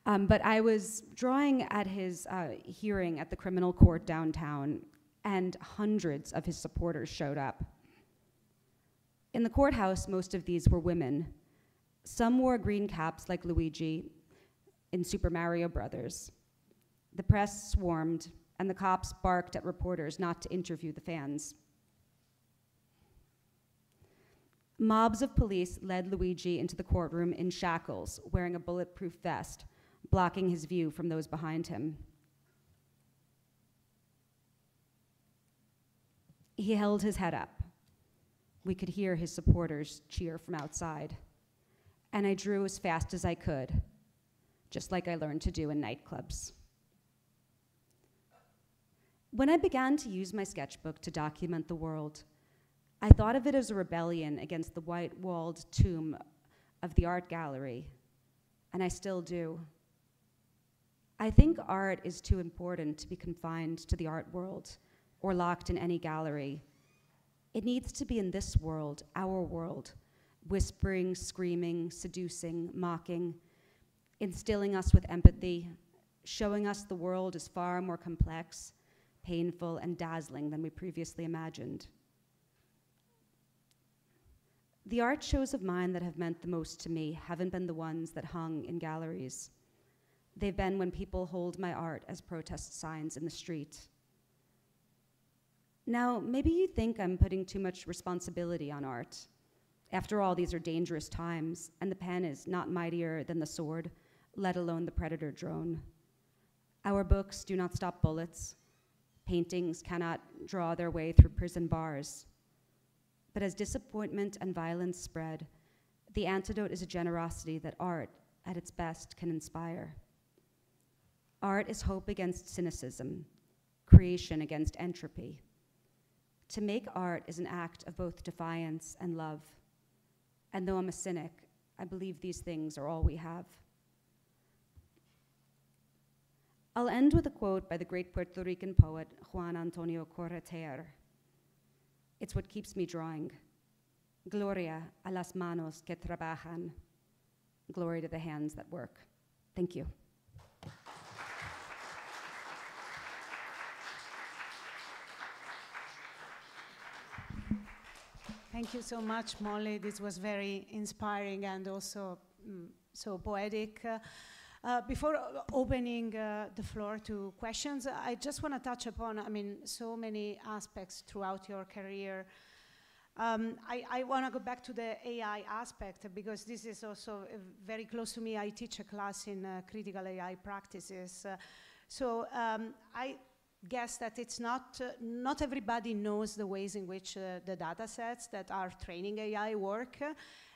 But I was drawing at his hearing at the criminal court downtown, and hundreds of his supporters showed up. In the courthouse, most of these were women. Some wore green caps like Luigi in Super Mario Brothers. The press swarmed, and the cops barked at reporters not to interview the fans. Mobs of police led Luigi into the courtroom in shackles, wearing a bulletproof vest, blocking his view from those behind him. He held his head up. We could hear his supporters cheer from outside. And I drew as fast as I could, just like I learned to do in nightclubs. When I began to use my sketchbook to document the world, I thought of it as a rebellion against the white-walled tomb of the art gallery, and I still do. I think art is too important to be confined to the art world or locked in any gallery. It needs to be in this world, our world, whispering, screaming, seducing, mocking, instilling us with empathy, showing us the world is far more complex, painful, and dazzling than we previously imagined. The art shows of mine that have meant the most to me haven't been the ones that hung in galleries. They've been when people hold my art as protest signs in the street. Now, maybe you think I'm putting too much responsibility on art. After all, these are dangerous times, and the pen is not mightier than the sword, let alone the predator drone. Our books do not stop bullets. Paintings cannot draw their way through prison bars. But as disappointment and violence spread, the antidote is a generosity that art, at its best, can inspire. Art is hope against cynicism, creation against entropy. To make art is an act of both defiance and love. And though I'm a cynic, I believe these things are all we have. I'll end with a quote by the great Puerto Rican poet Juan Antonio Corretjer. It's what keeps me drawing. Gloria a las manos que trabajan. Glory to the hands that work. Thank you. Thank you so much, Molly. This was very inspiring and also so poetic. Before opening the floor to questions, I just want to touch upon, so many aspects throughout your career. I want to go back to the AI aspect because this is also very close to me. I teach a class in critical AI practices. I guess that it's not everybody knows the ways in which the data sets that are training AI work.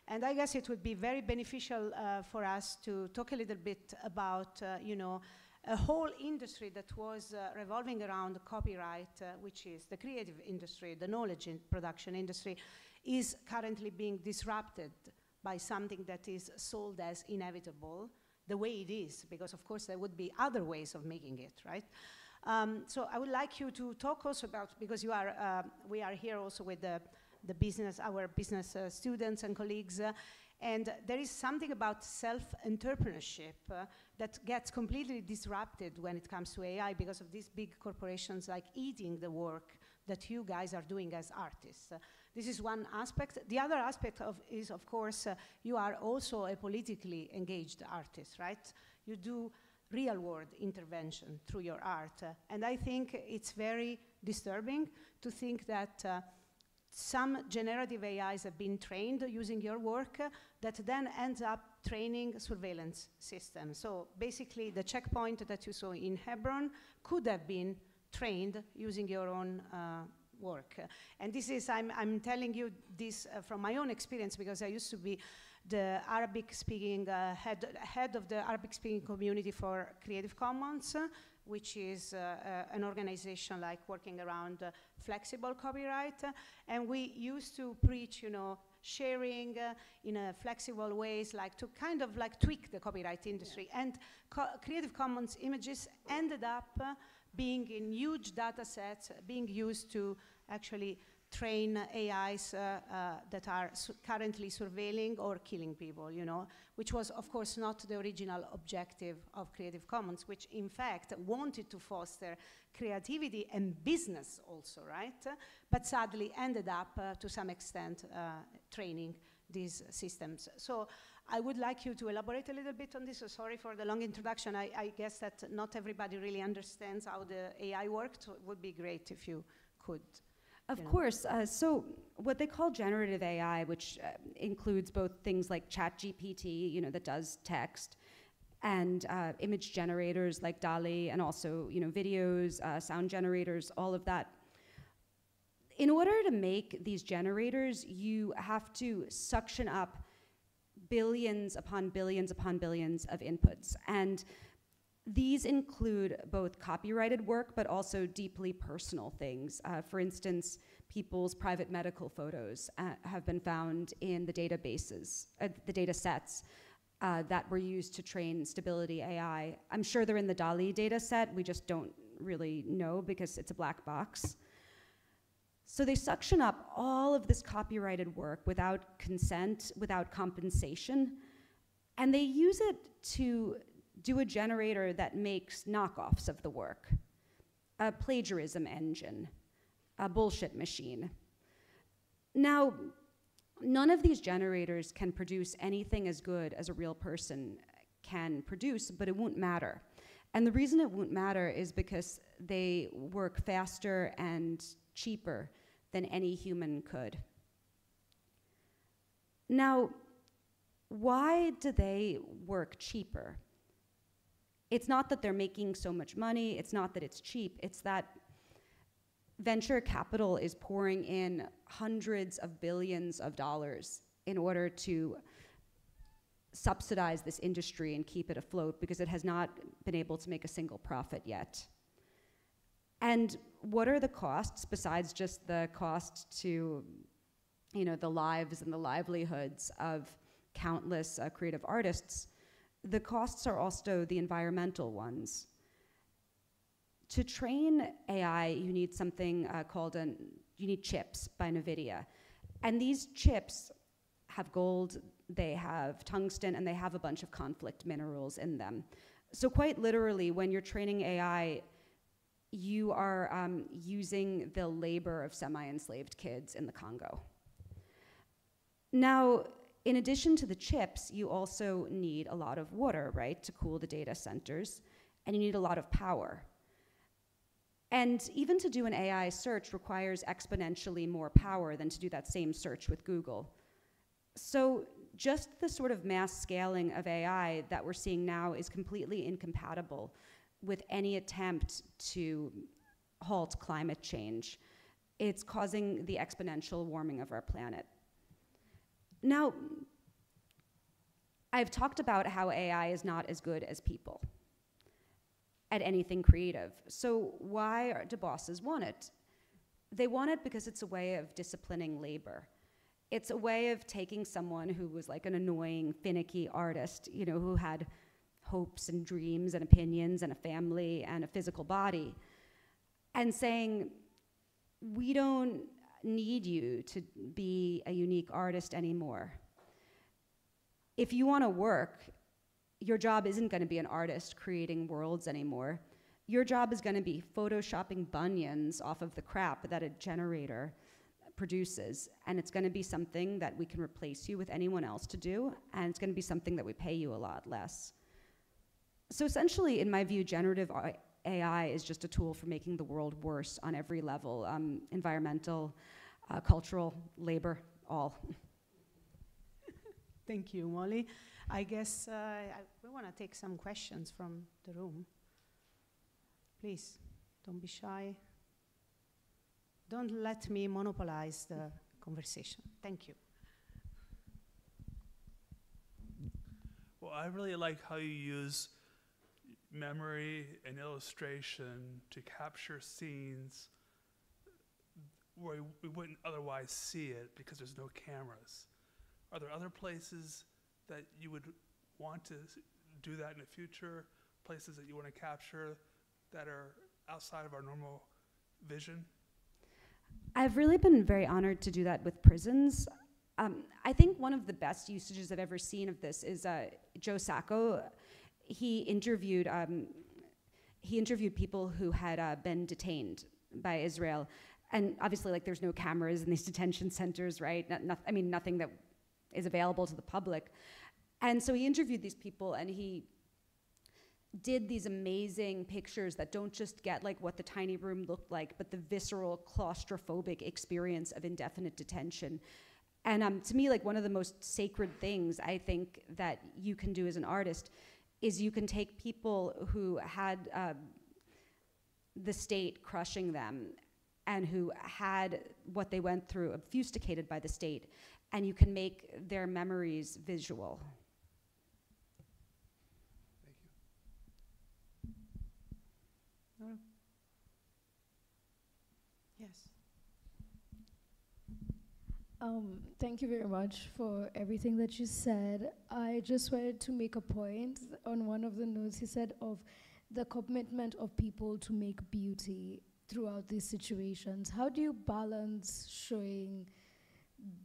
And I guess it would be very beneficial for us to talk a little bit about, a whole industry that was revolving around copyright, which is the creative industry, the knowledge production industry, is currently being disrupted by something that is sold as inevitable, the way it is, because of course there would be other ways of making it, right? So I would like you to talk also about, because we are here also with the business, our business students and colleagues, and there is something about self-entrepreneurship that gets completely disrupted when it comes to AI because of these big corporations like eating the work that you guys are doing as artists. This is one aspect. The other aspect is, of course, you are also a politically engaged artist, right? You do real-world intervention through your art. And I think it's very disturbing to think that some generative AIs have been trained using your work that then ends up training surveillance systems. So basically, the checkpoint that you saw in Hebron could have been trained using your own work. And this is, I'm telling you this from my own experience because I used to be the Arabic-speaking head of the Arabic-speaking community for Creative Commons, which is an organization like working around flexible copyright. And we used to preach, sharing in a flexible ways, like to kind of like tweak the copyright industry. Yeah. And Creative Commons images ended up being in huge data sets, being used to actually train AIs that are currently surveilling or killing people, which was, of course, not the original objective of Creative Commons, which, in fact, wanted to foster creativity and business also, right? But sadly ended up, to some extent, training these systems. So I would like you to elaborate a little bit on this. So sorry for the long introduction. I guess that not everybody really understands how the AI works. So it would be great if you could. Of course. So what they call generative AI, which includes both things like ChatGPT, that does text, and image generators like DALL-E, and also, videos, sound generators, all of that. In order to make these generators, you have to suction up billions upon billions upon billions of inputs. And these include both copyrighted work, but also deeply personal things. For instance, people's private medical photos have been found in the databases, the data sets that were used to train Stability AI. I'm sure they're in the DALL-E data set. We just don't really know because it's a black box. So they suction up all of this copyrighted work without consent, without compensation, and they use it to do a generator that makes knockoffs of the work, a plagiarism engine, a bullshit machine. Now, none of these generators can produce anything as good as a real person can produce, but it won't matter. And the reason it won't matter is because they work faster and cheaper than any human could. Now, why do they work cheaper? It's not that they're making so much money, it's not that it's cheap, it's that venture capital is pouring in hundreds of billions of dollars in order to subsidize this industry and keep it afloat because it has not been able to make a single profit yet. And what are the costs besides just the cost to, you know, the lives and the livelihoods of countless creative artists? The costs are also the environmental ones. To train AI, you need something you need chips by NVIDIA. And these chips have gold, they have tungsten, and they have a bunch of conflict minerals in them. So quite literally, when you're training AI, you are using the labor of semi-enslaved kids in the Congo. Now, in addition to the chips, you also need a lot of water, right, to cool the data centers, and you need a lot of power. And even to do an AI search requires exponentially more power than to do that same search with Google. So just the sort of mass scaling of AI that we're seeing now is completely incompatible with any attempt to halt climate change. It's causing the exponential warming of our planet. Now, I've talked about how AI is not as good as people at anything creative. So why do bosses want it? They want it because it's a way of disciplining labor. It's a way of taking someone who was like an annoying, finicky artist, you know, who had hopes and dreams and opinions and a family and a physical body, and saying, we don't need you to be a unique artist anymore. If you want to work, your job isn't going to be an artist creating worlds anymore. Your job is going to be photoshopping bunions off of the crap that a generator produces, and it's going to be something that we can replace you with anyone else to do, and it's going to be something that we pay you a lot less. So essentially, in my view, generative AI is just a tool for making the world worse on every level, environmental, cultural, labor, all. Thank you, Molly. I guess we want to take some questions from the room. Please, don't be shy. Don't let me monopolize the conversation. Thank you. Well, I really like how you use memory and illustration to capture scenes where we wouldn't otherwise see it because there's no cameras. Are there other places that you would want to do that in the future? Places that you want to capture that are outside of our normal vision? I've really been very honored to do that with prisons. I think one of the best usages I've ever seen of this is Joe Sacco. He interviewed people who had been detained by Israel, and obviously, like, there's no cameras in these detention centers, right? I mean, nothing that is available to the public. And so he interviewed these people, and he did these amazing pictures that don't just get like what the tiny room looked like, but the visceral, claustrophobic experience of indefinite detention. And to me, like, one of the most sacred things I think that you can do as an artist is you can take people who had the state crushing them and who had what they went through obfuscated by the state, and you can make their memories visual. Yes. Thank you very much for everything that you said. I just wanted to make a point on one of the notes he said of the commitment of people to make beauty throughout these situations. How do you balance showing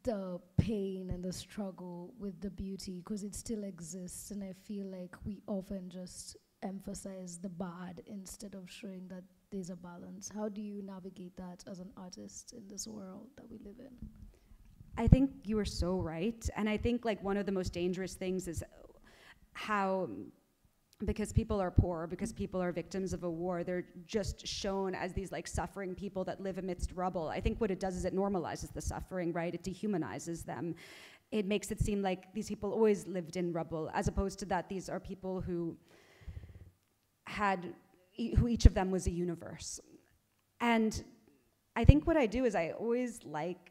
the pain and the struggle with the beauty? Because it still exists, and I feel like we often just emphasize the bad instead of showing that there's a balance. How do you navigate that as an artist in this world that we live in? I think you are so right. And I think, like, one of the most dangerous things is how, because people are poor, because people are victims of a war, they're just shown as these like suffering people that live amidst rubble. I think what it does is it normalizes the suffering, right? It dehumanizes them. It makes it seem like these people always lived in rubble, as opposed to that these are people who each of them was a universe. And I think what I do is I always like,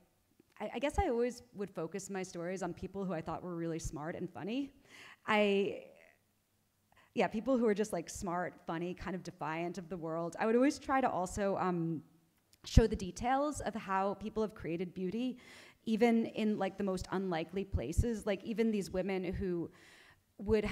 I guess I always would focus my stories on people who I thought were really smart and funny. Yeah, people who are just like smart, funny, kind of defiant of the world. I would always try to also show the details of how people have created beauty, even in like the most unlikely places. Like even these women who would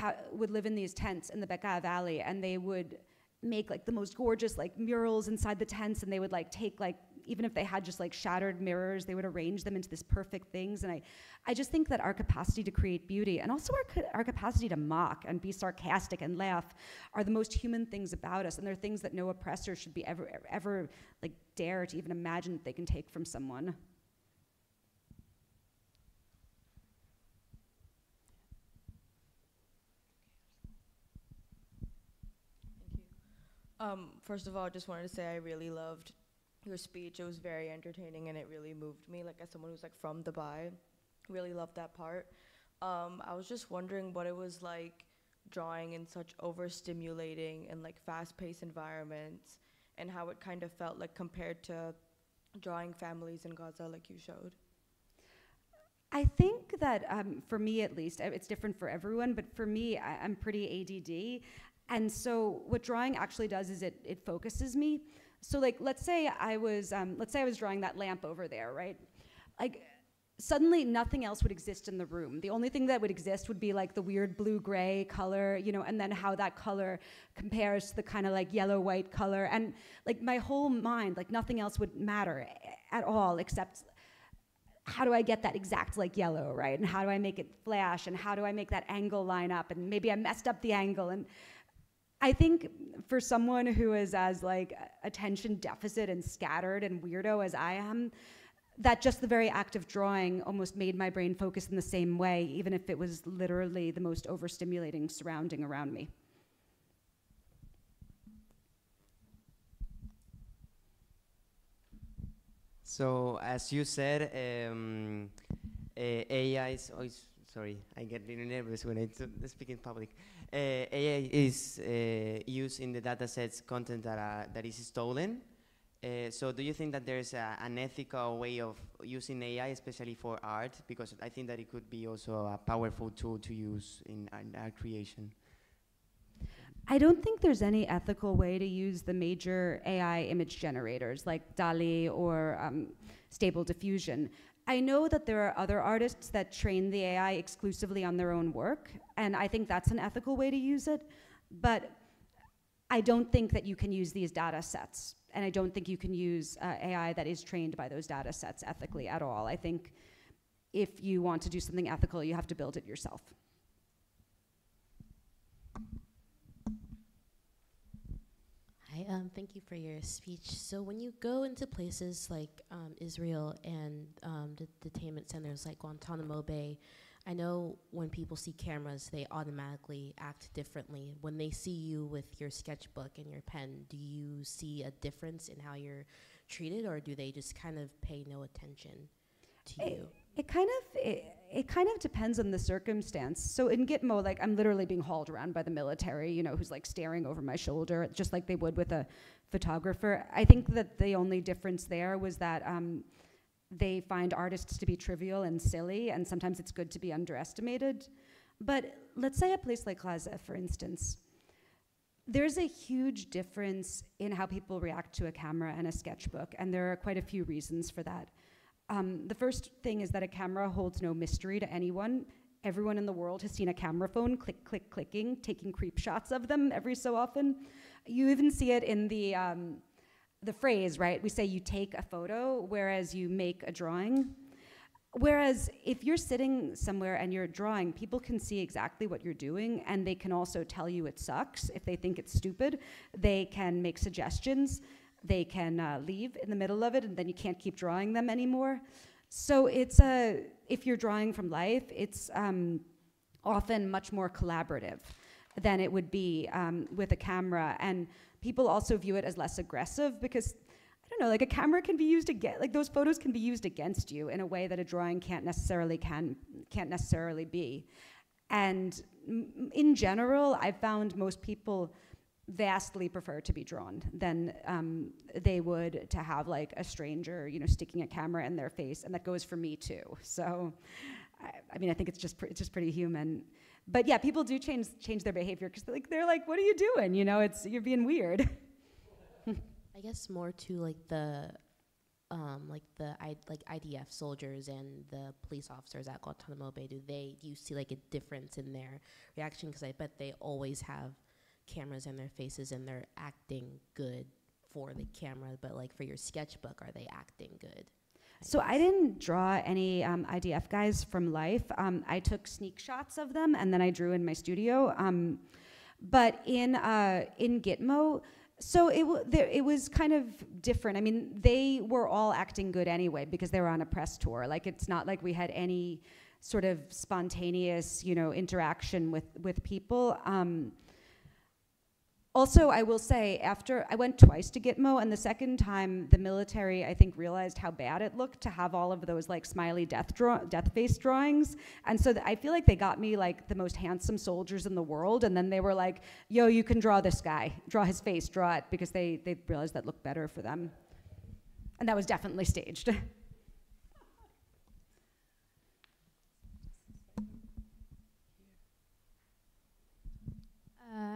live in these tents in the Bekaa Valley, and they would make like the most gorgeous like murals inside the tents, and they would like take like, even if they had just like shattered mirrors, they would arrange them into this perfect things. And I just think that our capacity to create beauty, and also our capacity to mock and be sarcastic and laugh, are the most human things about us, and they're things that no oppressor should be ever like dare to even imagine that they can take from someone. First of all, I just wanted to say I really loved your speech. It was very entertaining and it really moved me. Like as someone who's like from Dubai, really loved that part. I was just wondering what it was like drawing in such overstimulating and like fast-paced environments, and how it kind of felt like compared to drawing families in Gaza like you showed. I think that for me at least, it's different for everyone, but for me, I'm pretty ADD. And so what drawing actually does is it focuses me. So like, let's say I was drawing that lamp over there, right? Like, suddenly nothing else would exist in the room. The only thing that would exist would be like the weird blue-gray color, you know, and then how that color compares to the kind of like yellow-white color. And like my whole mind, like nothing else would matter at all, except how do I get that exact like yellow, right? And how do I make it flash? And how do I make that angle line up? And maybe I messed up the angle. And I think for someone who is as like attention deficit and scattered and weirdo as I am, that just the very act of drawing almost made my brain focus in the same way, even if it was literally the most overstimulating surrounding around me. So as you said, AI is always, sorry, I get really nervous when I speak in public. AI is used in the data sets content that is stolen. So do you think that there's an ethical way of using AI, especially for art? Because I think that it could be also a powerful tool to use in art creation. I don't think there's any ethical way to use the major AI image generators like DALL-E or Stable Diffusion. I know that there are other artists that train the AI exclusively on their own work, and I think that's an ethical way to use it, but I don't think that you can use these data sets, and I don't think you can use AI that is trained by those data sets ethically at all. I think if you want to do something ethical, you have to build it yourself. Hi, thank you for your speech. So when you go into places like Israel and the detainment centers like Guantanamo Bay, I know when people see cameras, they automatically act differently. When they see you with your sketchbook and your pen, do you see a difference in how you're treated, or do they just kind of pay no attention to you? It kind of depends on the circumstance. So in Gitmo, like I'm literally being hauled around by the military, you know, who's like staring over my shoulder, just like they would with a photographer. I think that the only difference there was that they find artists to be trivial and silly, and sometimes it's good to be underestimated. But let's say a place like Gaza, for instance, there's a huge difference in how people react to a camera and a sketchbook, and there are quite a few reasons for that. The first thing is that a camera holds no mystery to anyone. Everyone in the world has seen a camera phone click, click, clicking, taking creep shots of them every so often. You even see it in the phrase, right? We say you take a photo, whereas you make a drawing. Whereas if you're sitting somewhere and you're drawing, people can see exactly what you're doing, and they can also tell you it sucks. If they think it's stupid, they can make suggestions. They can leave in the middle of it, and then you can't keep drawing them anymore. So it's if you're drawing from life, it's often much more collaborative than it would be with a camera. And people also view it as less aggressive because, I don't know, like a camera can be used against, like those photos can be used against you in a way that a drawing can't necessarily be. And in general, I've found most people vastly prefer to be drawn than they would to have like a stranger, you know, sticking a camera in their face, and that goes for me too. So, I mean, I think it's just pretty human. But yeah, people do change their behavior because they're like, what are you doing? You know, you're being weird. I guess more to like the IDF soldiers and the police officers at Guantanamo Bay. Do you see like a difference in their reaction? Because I bet they always have cameras in their faces and they're acting good for the camera, but like for your sketchbook, are they acting good? So I didn't draw any IDF guys from life. I took sneak shots of them and then I drew in my studio. But in Gitmo, so it was kind of different. I mean, they were all acting good anyway because they were on a press tour. Like, it's not like we had any sort of spontaneous, you know, interaction with people. Also, I will say, after I went twice to Gitmo, and the second time, the military, I think, realized how bad it looked to have all of those like smiley death face drawings. And so I feel like they got me like the most handsome soldiers in the world, and then they were like, yo, you can draw this guy, draw his face, draw it, because they realized that looked better for them. And that was definitely staged.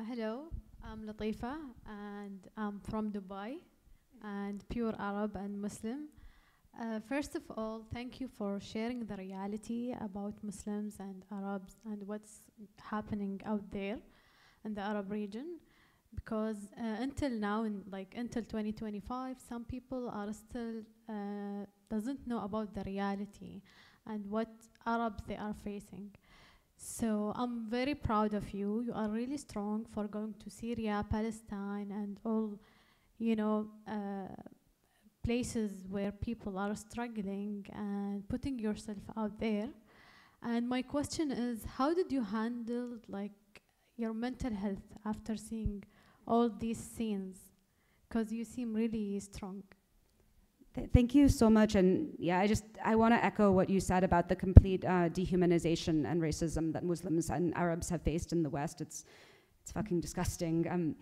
Hello. I'm Latifa, and I'm from Dubai, and pure Arab and Muslim. First of all, thank you for sharing the reality about Muslims and Arabs and what's happening out there in the Arab region. Because until now, until 2025, some people are still doesn't know about the reality and what Arabs they are facing. So I'm very proud of you. You are really strong for going to Syria, Palestine, and all, you know, places where people are struggling and putting yourself out there. And my question is, how did you handle like your mental health after seeing all these scenes? Because you seem really strong. Thank you so much, and yeah, I want to echo what you said about the complete dehumanization and racism that Muslims and Arabs have faced in the West. It's fucking disgusting.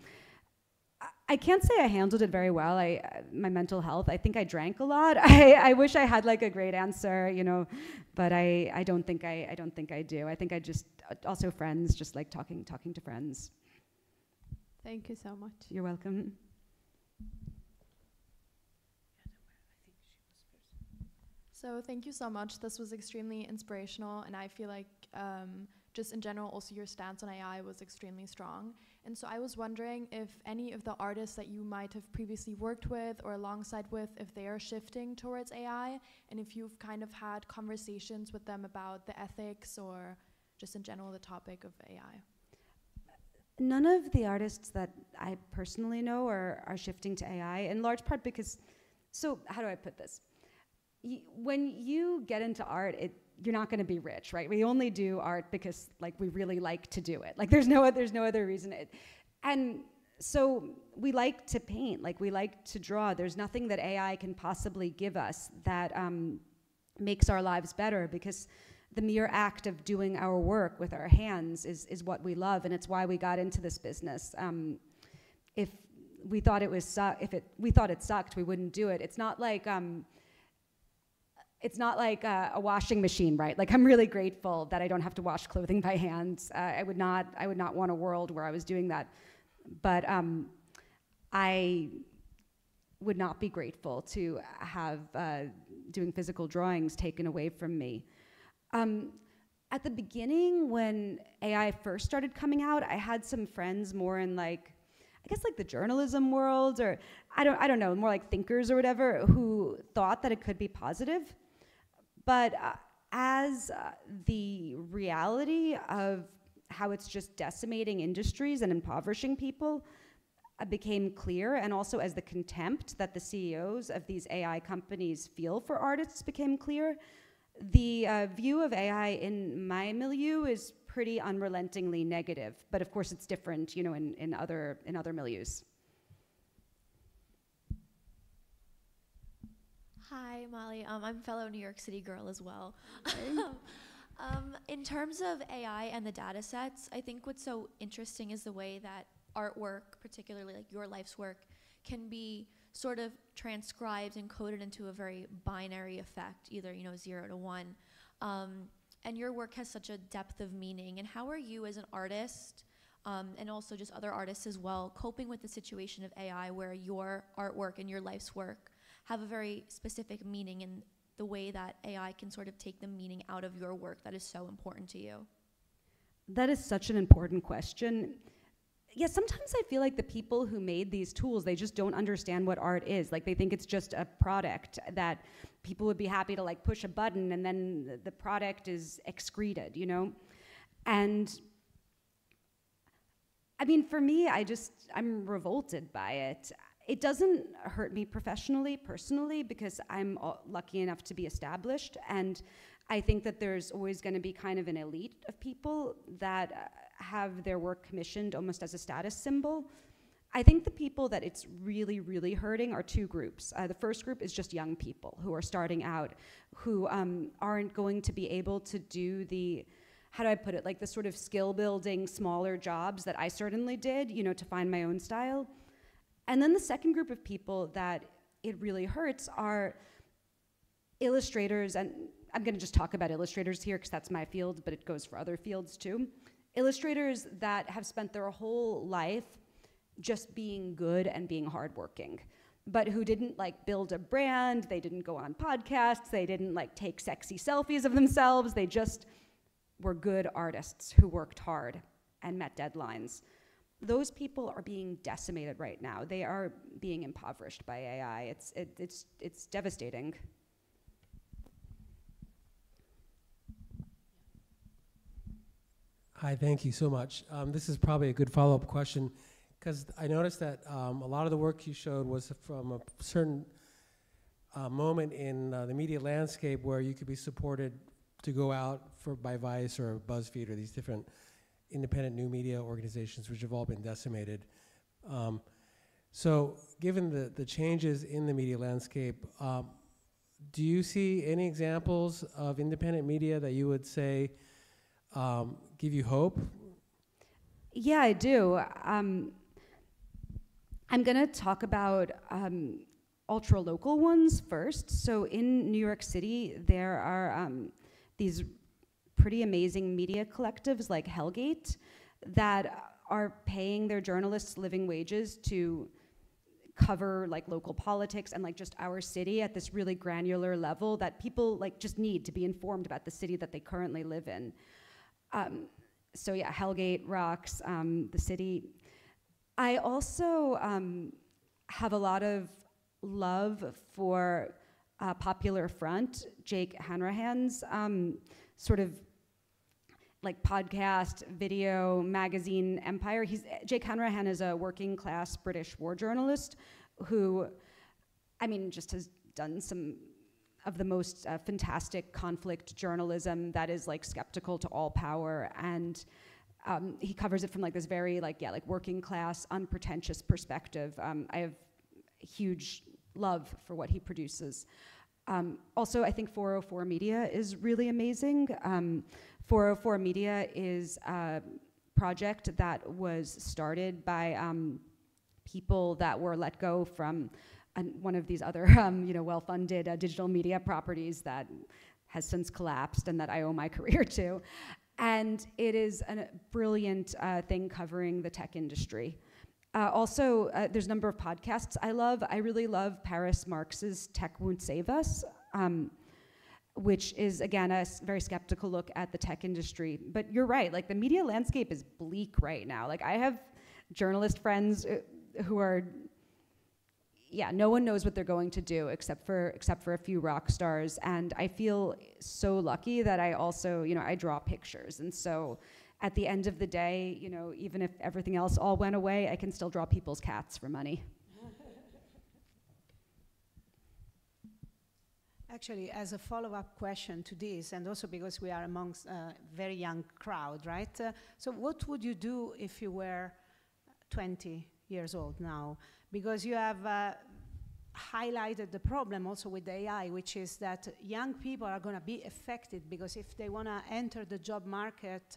I can't say I handled it very well. My mental health, I think I drank a lot. I wish I had like a great answer, you know, but I don't think I do. I think I just also friends, just like talking to friends. Thank you so much. You're welcome. So thank you so much. This was extremely inspirational, and I feel like just in general also your stance on AI was extremely strong. And so I was wondering if any of the artists that you might have previously worked with or alongside with, if they are shifting towards AI, and if you've kind of had conversations with them about the ethics or just in general the topic of AI. None of the artists that I personally know are shifting to AI, in large part because, so how do I put this? When you get into art, you're not going to be rich, right? We only do art because like we really like to do it. Like there's no other reason. And so we like to paint, like we like to draw. There's nothing that AI can possibly give us that makes our lives better, because the mere act of doing our work with our hands is what we love, and it's why we got into this business. If we thought it sucked, we wouldn't do it. It's not like a washing machine, right? Like I'm really grateful that I don't have to wash clothing by hand. I would not want a world where I was doing that. But I would not be grateful to have doing physical drawings taken away from me. At the beginning, when AI first started coming out, I had some friends more in like, I guess like the journalism world, or I don't know, more like thinkers or whatever, who thought that it could be positive. But as the reality of how it's just decimating industries and impoverishing people became clear, and also as the contempt that the CEOs of these AI companies feel for artists became clear, the view of AI in my milieu is pretty unrelentingly negative. But of course it's different, you know, in other milieus. Hi, Molly. I'm a fellow New York City girl as well. In terms of AI and the data sets, I think what's so interesting is the way that artwork, particularly like your life's work, can be sort of transcribed and coded into a very binary effect, either 0 to 1. And your work has such a depth of meaning. And how are you as an artist, and also just other artists as well, coping with the situation of AI where your artwork and your life's work have a very specific meaning in the way that AI can sort of take the meaning out of your work that is so important to you? That is such an important question. Yeah, sometimes I feel like the people who made these tools, they just don't understand what art is. Like, they think it's just a product that people would be happy to like push a button and then the product is excreted, And I mean, for me, I'm revolted by it. It doesn't hurt me professionally, personally, because I'm lucky enough to be established. And I think that there's always going to be kind of an elite of people that have their work commissioned almost as a status symbol. I think the people that it's really, really hurting are two groups. The first group is just young people who are starting out, who aren't going to be able to do the, how do I put it, like the sort of skill building, smaller jobs that I certainly did, to find my own style. And then the second group of people that it really hurts are illustrators, and I'm gonna just talk about illustrators here because that's my field, but it goes for other fields too. Illustrators that have spent their whole life just being good and being hardworking, but who didn't like build a brand, they didn't go on podcasts, they didn't like take sexy selfies of themselves, they just were good artists who worked hard and met deadlines. Those people are being decimated right now. They are being impoverished by AI. It's devastating. Hi, thank you so much. This is probably a good follow-up question, because I noticed that a lot of the work you showed was from a certain moment in the media landscape where you could be supported to go out by Vice or BuzzFeed or these different independent new media organizations, which have all been decimated. So given the changes in the media landscape, do you see any examples of independent media that you would say give you hope? Yeah, I do. I'm gonna talk about ultra-local ones first. So in New York City, there are these pretty amazing media collectives like Hellgate that are paying their journalists living wages to cover like local politics and like just our city at this really granular level that people like just need to be informed about the city that they currently live in. So yeah, Hellgate rocks, the city. I also have a lot of love for Popular Front, Jake Hanrahan's sort of like podcast, video, magazine empire. Jake Hanrahan is a working class British war journalist who, I mean, just has done some of the most fantastic conflict journalism that is like skeptical to all power, and he covers it from like this very like working class, unpretentious perspective. I have huge love for what he produces. Also, I think 404 Media is really amazing. 404 Media is a project that was started by people that were let go from one of these other well-funded digital media properties that has since collapsed and that I owe my career to. And it is a brilliant thing covering the tech industry. Also, there's a number of podcasts I love. I really love Paris Marx's Tech Won't Save Us, which is, again, a very skeptical look at the tech industry. But you're right, like the media landscape is bleak right now. Like I have journalist friends who are, no one knows what they're going to do except for a few rock stars. And I feel so lucky that I also, I draw pictures. And so at the end of the day, even if everything else all went away, I can still draw people's cats for money. Actually, as a follow-up question to this, and also because we are amongst a very young crowd, right? So what would you do if you were 20 years old now? Because you have highlighted the problem also with AI, which is that young people are going to be affected because if they want to enter the job market,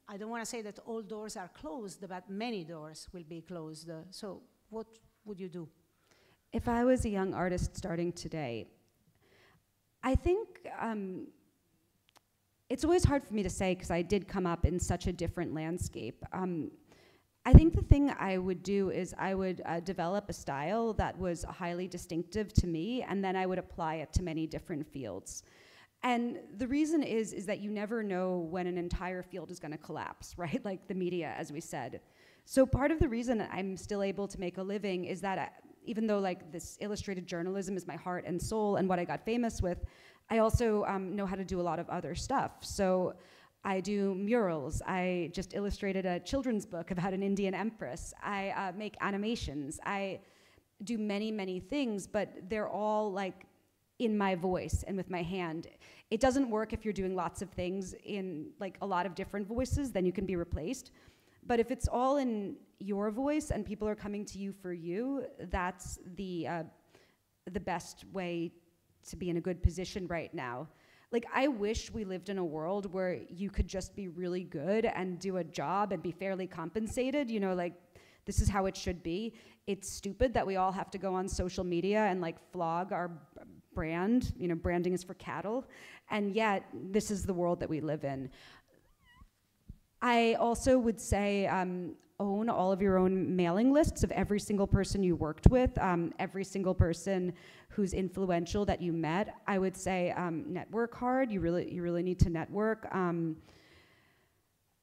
I don't want to say that all doors are closed, but many doors will be closed. So what would you do? If I was a young artist starting today, I think it's always hard for me to say because I did come up in such a different landscape. I think the thing I would do is I would develop a style that was highly distinctive to me, and then I would apply it to many different fields. And the reason is that you never know when an entire field is going to collapse, right? Like the media, as we said. So part of the reason I'm still able to make a living is that even though like this illustrated journalism is my heart and soul and what I got famous with, I also know how to do a lot of other stuff. So I do murals. I just illustrated a children's book about an Indian empress. I make animations. I do many, many things, but they're all like in my voice and with my hand. It doesn't work if you're doing lots of things in like a lot of different voices, then you can be replaced. But if it's all in your voice and people are coming to you for you, that's the best way to be in a good position right now. Like, I wish we lived in a world where you could just be really good and do a job and be fairly compensated, you know, like, this is how it should be. It's stupid that we all have to go on social media and like flog our brand, you know, branding is for cattle, and yet this is the world that we live in. I also would say own all of your own mailing lists of every single person you worked with, every single person who's influential that you met. I would say network hard. You really need to network.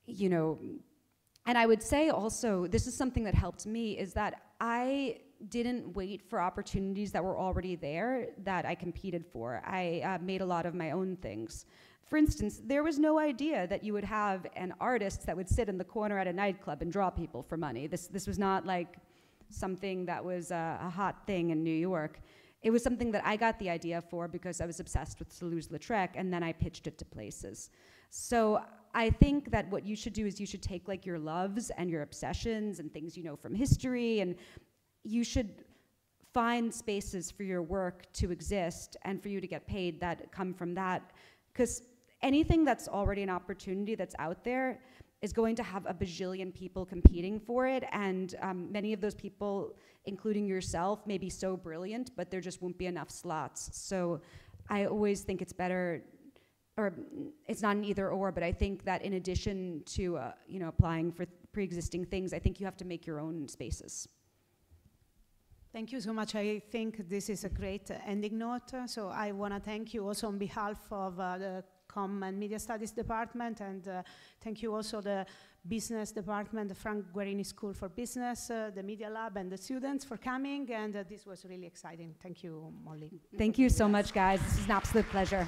You know, and I would say also, this is something that helped me, is that I didn't wait for opportunities that were already there that I competed for. I made a lot of my own things. For instance, there was no idea that you would have an artist that would sit in the corner at a nightclub and draw people for money. This was not like something that was a hot thing in New York. It was something that I got the idea for because I was obsessed with Toulouse-Lautrec, and then I pitched it to places. So I think that what you should do is you should take like your loves and your obsessions and things you know from history, and you should find spaces for your work to exist and for you to get paid that come from that. Because anything that's already an opportunity that's out there is going to have a bajillion people competing for it, and many of those people, including yourself, may be so brilliant, but there just won't be enough slots. So I always think it's better, or it's not an either or, but I think that in addition to you know, applying for pre-existing things, I think you have to make your own spaces. Thank you so much. I think this is a great ending note. So I want to thank you also on behalf of the Com and Media Studies Department, and thank you also the Business Department, the Frank Guerini School for Business, the Media Lab, and the students for coming, and this was really exciting. Thank you, Molly. Thank you so much, guys. This is an absolute pleasure.